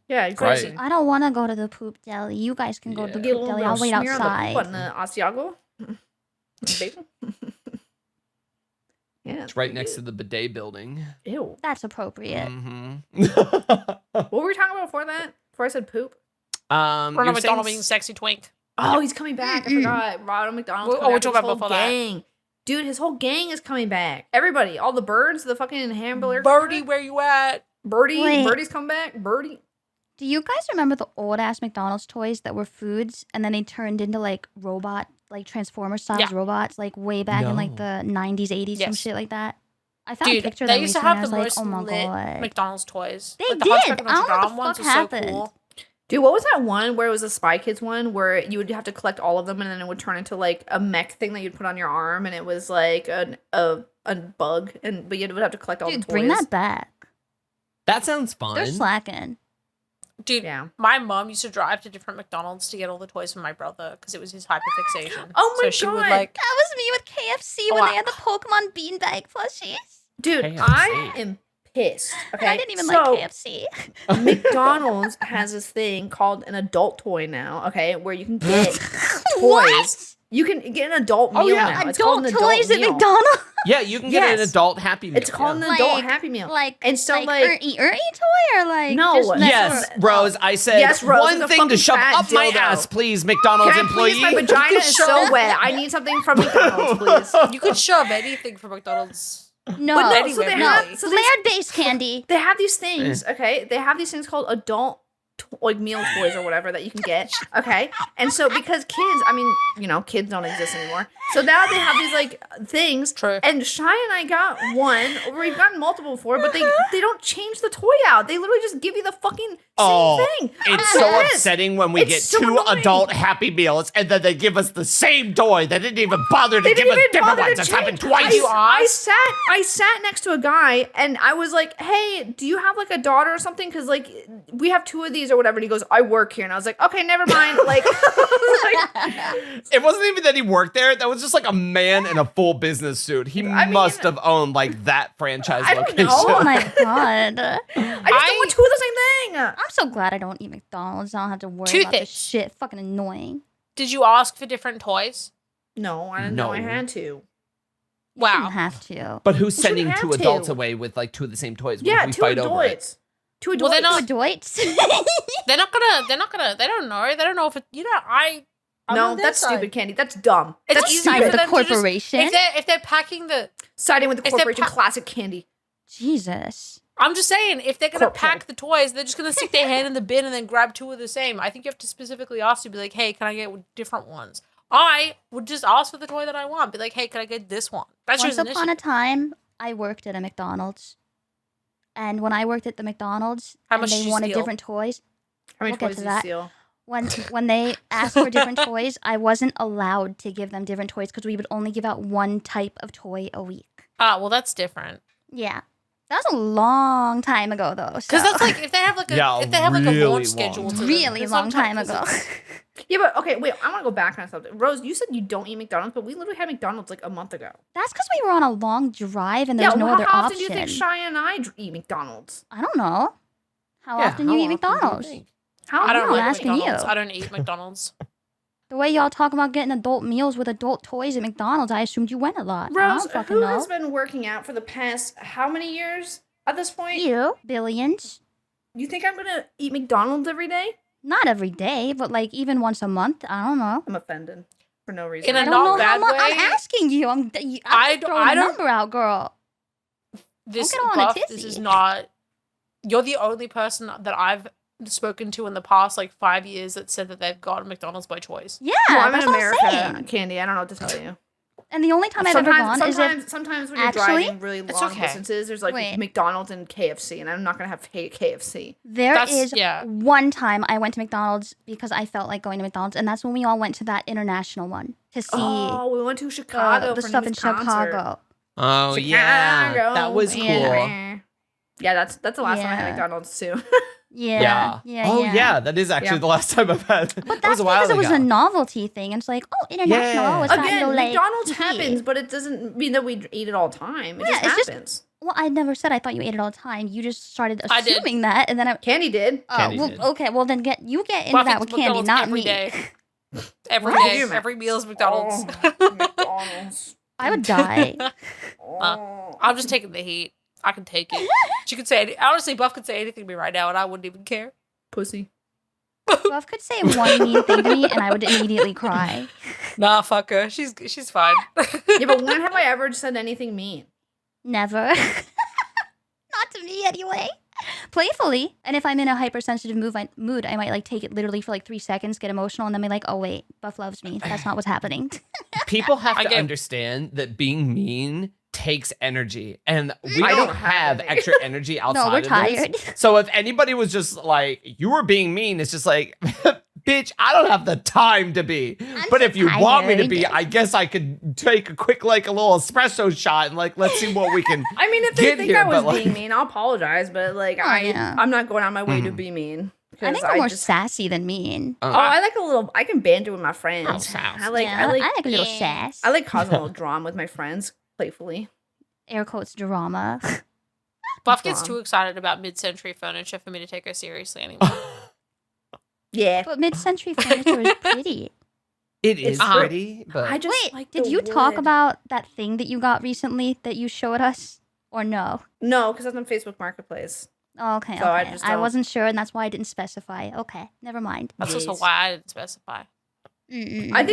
Yeah, exactly.
Right.
I don't want to go to the poop deli. You guys can go to the
Yeah.
Get a
poop
little
deli.
bit
I'll
of
wait
smear on the
outside.
poop on the Asiago. Bagel. Yeah.
It's right next to the bidet building.
Ew.
That's appropriate.
Mm-hmm.
What were we talking about before that? Before I said poop?
Ronald
you're
McDonald
saying
being sexy twink.
Oh, he's coming back. I forgot. Ronald McDonald's
Oh,
coming
we're
back with
talking
his
about
whole
before that.
gang. Dude, his whole gang is coming back. Everybody, all the birds, the fucking hamburger.
Birdie, where you at?
Birdie,
Wait.
Birdie's come back. Birdie.
Do you guys remember the old ass McDonald's toys that were foods and then they turned into like robot, like Transformer style
Yeah.
robots, like way back in like
No.
the 90s, 80s, some
Yes.
shit like that? I found a
Dude,
picture of
they
them
used to
recently
have
and
the
I was
most
like, oh my
lit
god.
McDonald's toys.
They
Like the
did.
Hunchback of
I don't know
Notre
what the
Dame ones
fuck
are so
happened.
cool.
Dude, what was that one where it was a Spy Kids one where you would have to collect all of them and then it would turn into like a mech thing that you'd put on your arm and it was like a bug but you would have to collect all
Dude,
the toys.
bring that back.
That sounds fun.
They're slacking.
Dude,
Yeah.
my mom used to drive to different McDonald's to get all the toys from my brother because it was his hyperfixation.
Oh my
so she would
God.
like,
That was me with KFC
Oh,
when
I-
they had the Pokemon beanbag plushies.
Dude,
KFC.
I am pissed. Okay.
I didn't even
So,
like KFC.
McDonald's has this thing called an adult toy now, okay, where you can get toys.
What?
You can get an adult meal
Oh, yeah.
now. It's called
Adult
an adult
toys at
meal.
McDonald's?
Yeah, you can get an
Yes.
adult Happy Meal.
It's called
yeah.
an adult
Like-
Happy Meal.
Like,
And so,
like,
like-
toy or like
No,
just
that's
Yes,
what-
Rose, I said
Yes, Rose,
one
it's a
thing to
fucking
shove
fat
up my
dildo.
ass, please, McDonald's
Can I
employee.
please? My vagina is so wet. I need something from McDonald's, please.
you could shove anything from McDonald's.
No,
But no,
Anyway,
so they
no.
have so
layered base candy.
they have these things, okay? They have these things called adult like meal toys or whatever that you can get, okay? And so because kids, I mean, you know, kids don't exist anymore. So now they have these like things.
True.
And Shia and I got one, or we've gotten multiple before, but they don't change the toy out. They literally just give you the fucking same
Oh,
thing.
It's
I'm
so
pissed.
upsetting when we
It's
get
so
two
annoying.
adult Happy Meals and then they give us the same toy. They didn't even bother to
They
give
didn't
us
even
different
bother
ones.
to
It's
change.
happened twice.
You
I
asked?
sat next to a guy and I was like, "Hey, do you have like a daughter or something? Because like we have two of these or whatever." And he goes, "I work here," and I was like, "Okay, never mind." Like,
It wasn't even that he worked there. That was just like a man in a full business suit. He
I mean,
must have owned like that franchise
I don't
location.
know.
Oh my god.
I just don't want two of the same thing.
I'm so glad I don't eat McDonald's. I don't have to worry
Two
about this
things.
shit. Fucking annoying.
Did you ask for different toys?
No, I didn't know I
No.
had to.
You
Wow.
don't have to.
But who's
You
sending
shouldn't
two
have
adults
to.
away with like two of the same toys? What
Yeah,
if we
two
fight over it?
adults. Two
Well,
adults.
they're
Two adults.
They're not gonna, they don't know. They don't know if it, I'm
No,
on their
that's
side.
stupid, Candy. That's dumb.
It's
That's
easy
Side
for
with the
them to just-
corporation.
If they're packing the,
siding with the
If they're
corporation.
pa-
Classic Candy.
Jesus.
I'm just saying, if they're gonna
Corpo.
pack the toys, they're just gonna stick their hand in the bin and then grab two of the same. I think you have to specifically ask to be like, hey, can I get different ones? I would just ask for the toy that I want. Be like, hey, can I get this one? That's
Once
just an
upon
issue.
a time, I worked at a McDonald's. And when I worked at the McDonald's
How
and
much
they
did you
wanted
steal?
different toys,
How many
We'll get
toys
to
did you
that.
steal?
when they asked for different toys, I wasn't allowed to give them different toys because we would only give out one type of toy a week.
Ah, well, that's different.
Yeah. That was a long time ago though.
Because
so-
that's like if they have like a
Yeah,
if they have like a
really
launch
long.
schedule. To them,
really
'cause
long time
sometimes-
ago.
Yeah, but okay, wait. I want to go back on something. Rose, you said you don't eat McDonald's, but we literally had McDonald's like a month ago.
That's because we were on a long drive and there was
yeah,
no
well,
other
how often
option.
do you think Shia and I eat McDonald's?
I don't know. How
Yeah,
often
how
you eat
often do you
McDonald's?
think?
How?
I don't
I'm
like
asking
McDonald's.
you.
I don't eat McDonald's.
The way y'all talk about getting adult meals with adult toys at McDonald's, I assumed you went a lot. I
Rose,
don't fucking
who
know.
has been working out for the past how many years at this point?
You, billions.
You think I'm gonna eat McDonald's every day?
Not every day, but like even once a month. I don't know.
I'm offended for no reason.
In a
I don't
not
know how
bad
much.
way.
I'm asking you. I'm
I
throwing a
don't-
number out, girl.
This
get all on a
Buff, this
tizzy.
is not. You're the only person that I've spoken to in the past 5 years that said that they've got McDonald's by choice.
Yeah,
Well, I'm
that's
in
what I'm saying.
America, Candy. I don't know what to tell you.
And the only time I've ever gone is if
Sometimes when you're
Actually,
driving really
it's
long
okay.
distances, there's like
Wait.
McDonald's and KFC, and I'm not gonna have KFC.
there
That's-
is
yeah.
one time I went to McDonald's because I felt like going to McDonald's, and that's when we all went to that international one to see
Oh, we went to Chicago
the
for
stuff in
Neve's concert.
Chicago.
Oh yeah,
Chicago.
that was cool.
Yeah, that's the last time I had
Yeah.
McDonald's too.
Yeah.
Oh yeah, that is actually
Yeah.
the last time I've had.
But
that
that's
was a while
because it was
ago.
a novelty thing. And it's like, oh, international.
Yeah.
Oh, it's not,
Again,
like,
McDonald's
TV.
happens, but it doesn't mean that we eat it all the time. It
Yeah,
just
it's just-
happens.
Well, I never said I thought you ate it all the time. You just started
I did.
assuming that, and then I.
Candy did.
Oh,
Candy
well,
did.
okay. Well, then get into
Buff
that
eats
with Candy,
McDonald's
not
every
me.
day. Every
What?
day,
You, man.
every meal is McDonald's.
Oh, McDonald's.
I would die.
Oh.
I'm just taking the heat. I can take it. She could say, honestly, Buff could say anything to me right now, and I wouldn't even care.
Pussy.
Buff could say one mean thing to me, and I would immediately cry.
Nah, fuck her. She's fine.
Yeah, but when have I ever said anything mean?
Never. Not to me, anyway. Playfully, and if I'm in a hypersensitive mood, I might take it literally for 3 seconds, get emotional, and then be like, "Oh wait, Buff loves me." That's not what's happening.
People have
I
to
get-
understand that being mean takes energy, and we
I
don't
don't have
have
any.
extra energy outside
No, we're
of
tired.
this. So if anybody was just like, you were being mean, it's just like, bitch, I don't have the time to be. But
so
if you want me to be,
tired.
I guess I could take a quick, a little espresso shot and let's see what we can.
I mean, if they
Get
think
here,
I was
but, like-
being mean, I'll apologize. But
yeah.
I'm not going out my way to be mean.
I
'Cause
think I'm more
just-
sassy than mean.
Oh, I like a little. I can banter with my friends.
sass.
I like
Yeah, I like a little sass.
I like causing a little drama with my friends playfully.
Air quotes drama.
Buff gets
Mom.
too excited about mid-century furniture for me to take her seriously anymore.
Yeah.
But mid-century furniture is pretty.
It is
Uh-huh.
pretty, but
I just
Wait,
like
did
the
you talk
wood.
about that thing that you got recently that you showed us, or no?
No, because that's on Facebook Marketplace.
Oh, okay,
So I
okay.
just
I
don't-
wasn't sure, and that's why I didn't specify. Okay, never mind.
That's also
Yes.
why I didn't specify.
Mm-mm.
I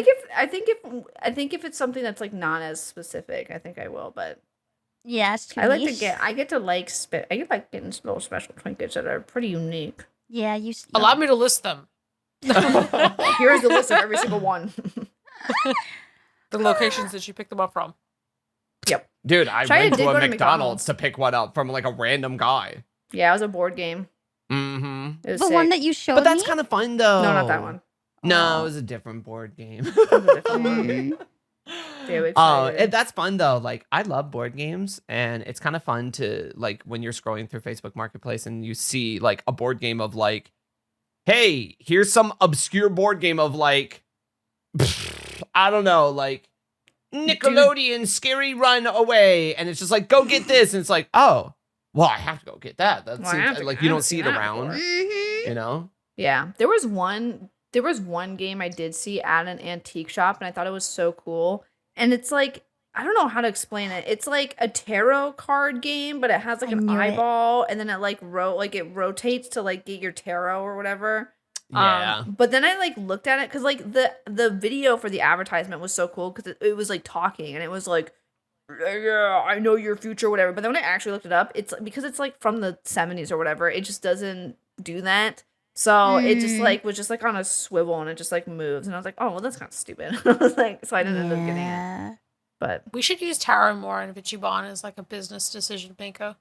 think if it's something that's not as specific, I think I will. But
Yeah, it's too
I like
niche.
to get. I get to like getting little special trinkets that are pretty unique.
Yeah, you.
Allow me to list them.
Here's the list of every single one.
The locations that you picked them up from.
dude, I
Shia
went
did
to
go
a
to
McDonald's to pick one up from a random guy.
Yeah, it was a board game.
Mm-hmm.
It was
The
sick.
one that you showed
But that's
me.
kind of fun though.
No, not that one.
No,
Oh.
it was a different board game.
It was a different one.
Mm.
Very
Oh,
excited.
that's fun though. I love board games, and it's kind of fun to when you're scrolling through Facebook Marketplace and you see a board game of hey, here's some obscure board game of I don't know, Nickelodeon Scary Run Away, and it's just go get this, and it's oh, well, I have to go get that. That
Well, I have
seems
to-
you
I
don't
haven't
see
seen
it
that
around,
before.
Mhm.
you know.
Yeah, there was one game I did see at an antique shop, and I thought it was so cool. And it's I don't know how to explain it. It's a tarot card game, but it has
I
an
knew it.
eyeball, and then it it rotates to get your tarot or whatever.
Yeah.
But then I looked at it because the video for the advertisement was so cool because it was talking, and it was yeah, I know your future, whatever. But then when I actually looked it up, it's because it's from the 70s or whatever. It just doesn't do that. So it just was just on a swivel, and it just moves, and I was oh, well, that's kind of stupid. I was so I didn't end up getting it.
Yeah.
But
We should use tarot more in VchiBan as a business decision maker.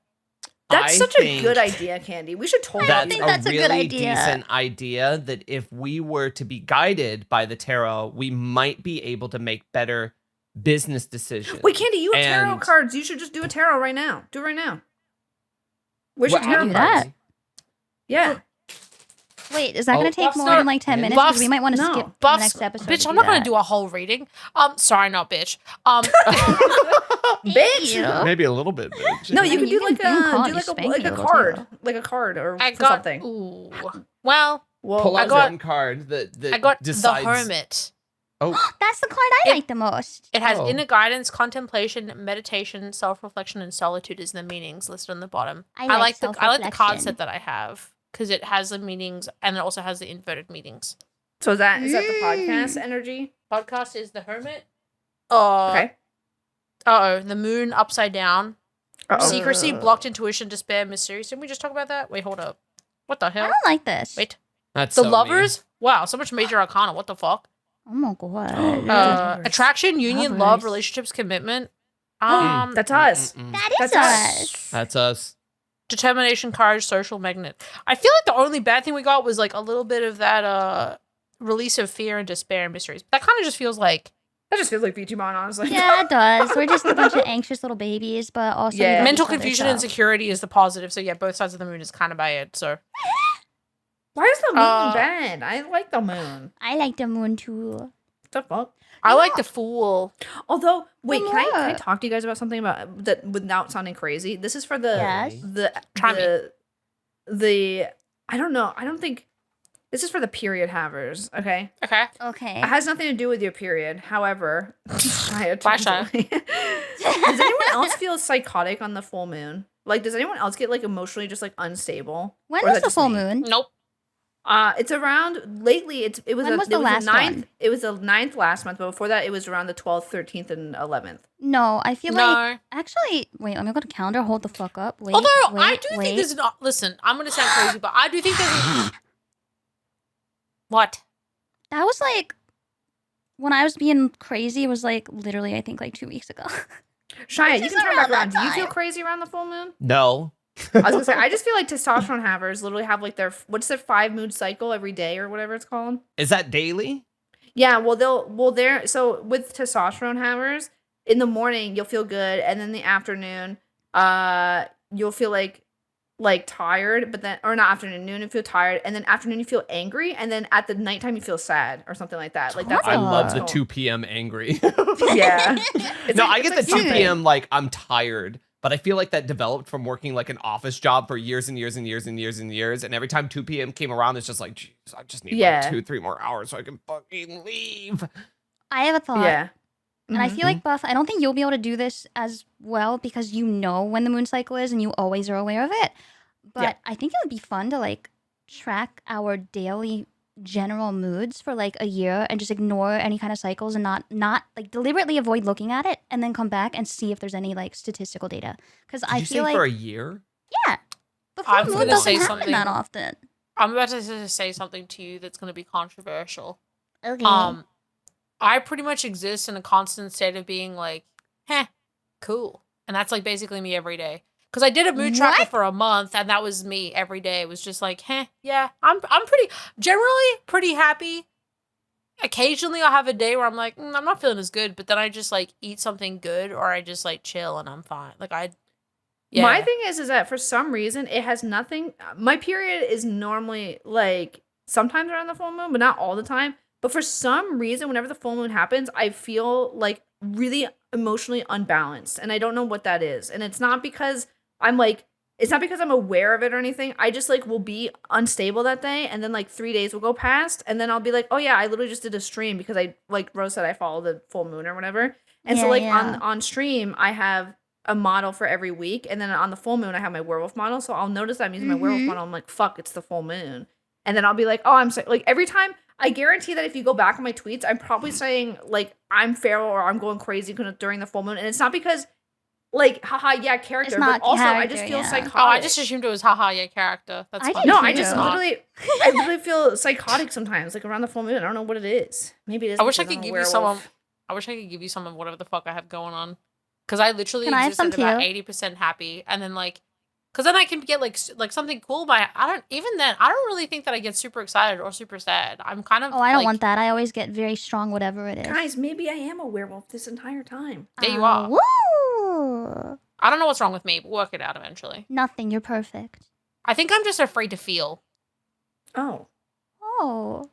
that's
I
such a
think
good idea, Candy. We should totally.
That's,
think
a
that's a
really
good idea.
decent idea. That if we were to be guided by the tarot, we might be able to make better business decisions.
Wait, Candy, you have tarot
And-
cards. You should just do a tarot right now. Do it right now. Where's your
Well,
tarot
do
cards?
that.
Yeah.
Wait, is that
Oh,
going to take
Buff's
more
not-
than 10 minutes?
Buff's-
Because we might want to
no.
skip the
Buff's-
next episode.
Bitch,
to
I'm
do
not going
that.
to do a whole reading. Sorry, not bitch.
Bitch.
Ew.
Maybe a little bit, bitch.
No, you can
You
do
can call
a
it,
do
spank
like
it
a
a little
card,
too.
like a card or
I
for
got
something.
Ooh. Well,
Well,
Pull out
I got-
one card that
I got
decides.
the Hermit.
Oh,
That's the card I
It-
like the most.
It has
Oh.
inner guidance, contemplation, meditation, self-reflection, and solitude as the meanings listed on the bottom.
I
I
like
like the card
self-reflection.
set that I have because it has the meanings and it also has the inverted meanings.
So is that the podcast energy?
Podcast is the hermit.
Okay.
The moon upside down.
Uh-oh.
Secrecy, blocked intuition, despair, mysteries. Didn't we just talk about that? Wait, hold up. What the
I
hell?
don't like this.
Wait.
That's
The
so
lovers? Wow, so much major arcana. What the fuck?
Oh my god.
Lovers.
Attraction, union,
Lovers.
love, relationships, commitment.
That's us.
That is
That's
us.
That's us.
Determination, courage, social magnet. I feel like the only bad thing we got was like a little bit of that release of fear and despair and mysteries. That kind of just feels like
That just feels like VchiBan, honestly.
Yeah, it does. We're just a bunch of anxious little babies, but also we
Yeah.
love
mental
each other,
confusion
so.
and insecurity is the positive. So yeah, both sides of the moon is kind of bad. So
Why is the moon bad? I like the moon.
I like the moon too.
The fuck?
I like the fool.
Although, wait,
Well,
can I
what?
talk to you guys about something about that without sounding crazy? This is for the
Yes.
Try me.
the I don't know. I don't think this is for the period havers. Okay,
Okay.
Okay.
it has nothing to do with your period. However, Shia,
Bye, Shia.
does anyone else feel psychotic on the full moon? Like, does anyone else get like emotionally just like unstable?
When
Or is
was
that
the
just
full
me?
moon?
Nope.
It's around lately. It was
When was the
it
last
the 9th.
one?
It was the 9th last month, but before that, it was around the 12th, 13th, and 11th.
No, I feel
No.
like actually. Wait, let me go to calendar. Hold the fuck up. Wait.
Although I
wait,
do
wait.
think there's an listen. I'm gonna sound crazy, but I do think there's what?
That was like when I was being crazy. It was like literally, I think like 2 weeks ago.
Shia,
Which
you
is
can turn back
around that
around. Do you feel
time.
crazy around the full moon?
No.
I was gonna say, I just feel like testosterone havers literally have like what's their 5 mood cycle every day or whatever it's called.
Is that daily?
Yeah, so with testosterone havers, in the morning you'll feel good, and then in the afternoon, you'll feel like tired, but then or not afternoon, noon you feel tired, and then afternoon you feel angry, and then at the nighttime you feel sad or something like that. Like that's
I
Oh.
love the
what's
2 p.m. angry.
going- Yeah. It's
No,
like-
I
it's
get
like
the 2
something.
p.m. like I'm tired, but I feel like that developed from working like an office job for years and years and years and years and years. And every time 2 p.m. came around, it's just like, geez, I just need
Yeah.
like 2-3 more hours so I can fucking leave.
I have a thought.
Yeah.
And I
Mhm.
feel like, Buff, I don't think you'll be able to do this as well because you know when the moon cycle is and you always are aware of it. But
Yeah.
I think it would be fun to like track our daily general moods for like a year and just ignore any kind of cycles and not like deliberately avoid looking at it and then come back and see if there's any like statistical data. Because
Did
I
you
feel
say
like
for a year?
the full
I'm
moon
gonna
doesn't
say
happen
something.
that often.
I'm about to say something to you that's gonna be controversial.
Okay.
I pretty much exist in a constant state of being like, cool. And that's like basically me every day. Because I did a mood tracker
What?
for a month and that was me every day. It was just like, yeah, I'm pretty generally pretty happy. Occasionally I'll have a day where I'm like, I'm not feeling as good, but then I just like eat something good or I just like chill and I'm fine. Like
My thing is that for some reason it has nothing. My period is normally like sometimes around the full moon, but not all the time. But for some reason, whenever the full moon happens, I feel like really emotionally unbalanced, and I don't know what that is. And it's not because I'm aware of it or anything. I just like will be unstable that day, and then like 3 days will go past, and then I'll be like, oh yeah, I literally just did a stream because I like Rose said I follow the full moon or whatever. And so
Yeah,
like
yeah.
on stream, I have a model for every week, and then on the full moon I have my werewolf model. So I'll notice that I'm using my werewolf
Mhm.
model. I'm like, fuck, it's the full moon. And then I'll be like, oh, I'm sorry. Like every time, I guarantee that if you go back on my tweets, I'm probably saying like I'm feral or I'm going crazy during the full moon, and it's not because like haha yeah character,
not
but also I just
character,
feel
yeah.
psychotic.
Oh, I just assumed it was haha, yeah, character. That's
I
fine.
did
no,
too.
I just
It's not.
literally feel psychotic sometimes, like around the full moon. I don't know what it is. Maybe it is.
I wish I
because
could
I'm a
give you some
werewolf.
of. I wish I could give you some of whatever the fuck I have going on, because I literally
Can I have
exist at
some
about
too?
80% happy, and then like, because then I can get like something cool. But I don't really think that I get super excited or super sad. I'm kind of.
Oh, I don't
like,
want that. I always get very strong, whatever it is.
Guys, maybe I am a werewolf this entire time.
Yeah, you are.
Woo!
I don't know what's wrong with me, but we'll work it out eventually.
Nothing. You're perfect.
I think I'm just afraid to feel.
Oh.
Oh.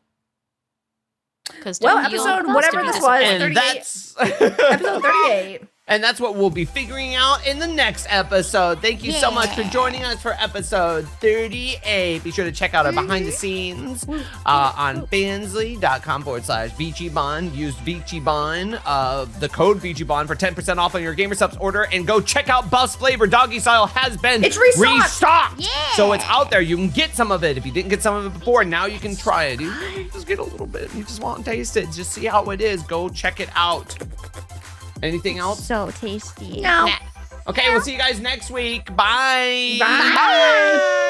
Because
Well, episode whatever this was,
And
38.
that's
Episode 38.
And that's what we'll be figuring out in the next episode. Thank you so much for joining us for episode 38. Be sure to check out our behind the scenes on fansly.com/VchiBan. Use VchiBan, the code VchiBan for 10% off on your GamerSupps order. And go check out Buff's Flavor Doggy Style has been restocked.
Yeah.
So it's out there. You can get some of it. If you didn't get some of it before, now you can try it. You just get a little bit. You just want to taste it. Just see how it is. Go check it out. Anything else?
So tasty.
No.
Okay, we'll see you guys next week. Bye.
Bye.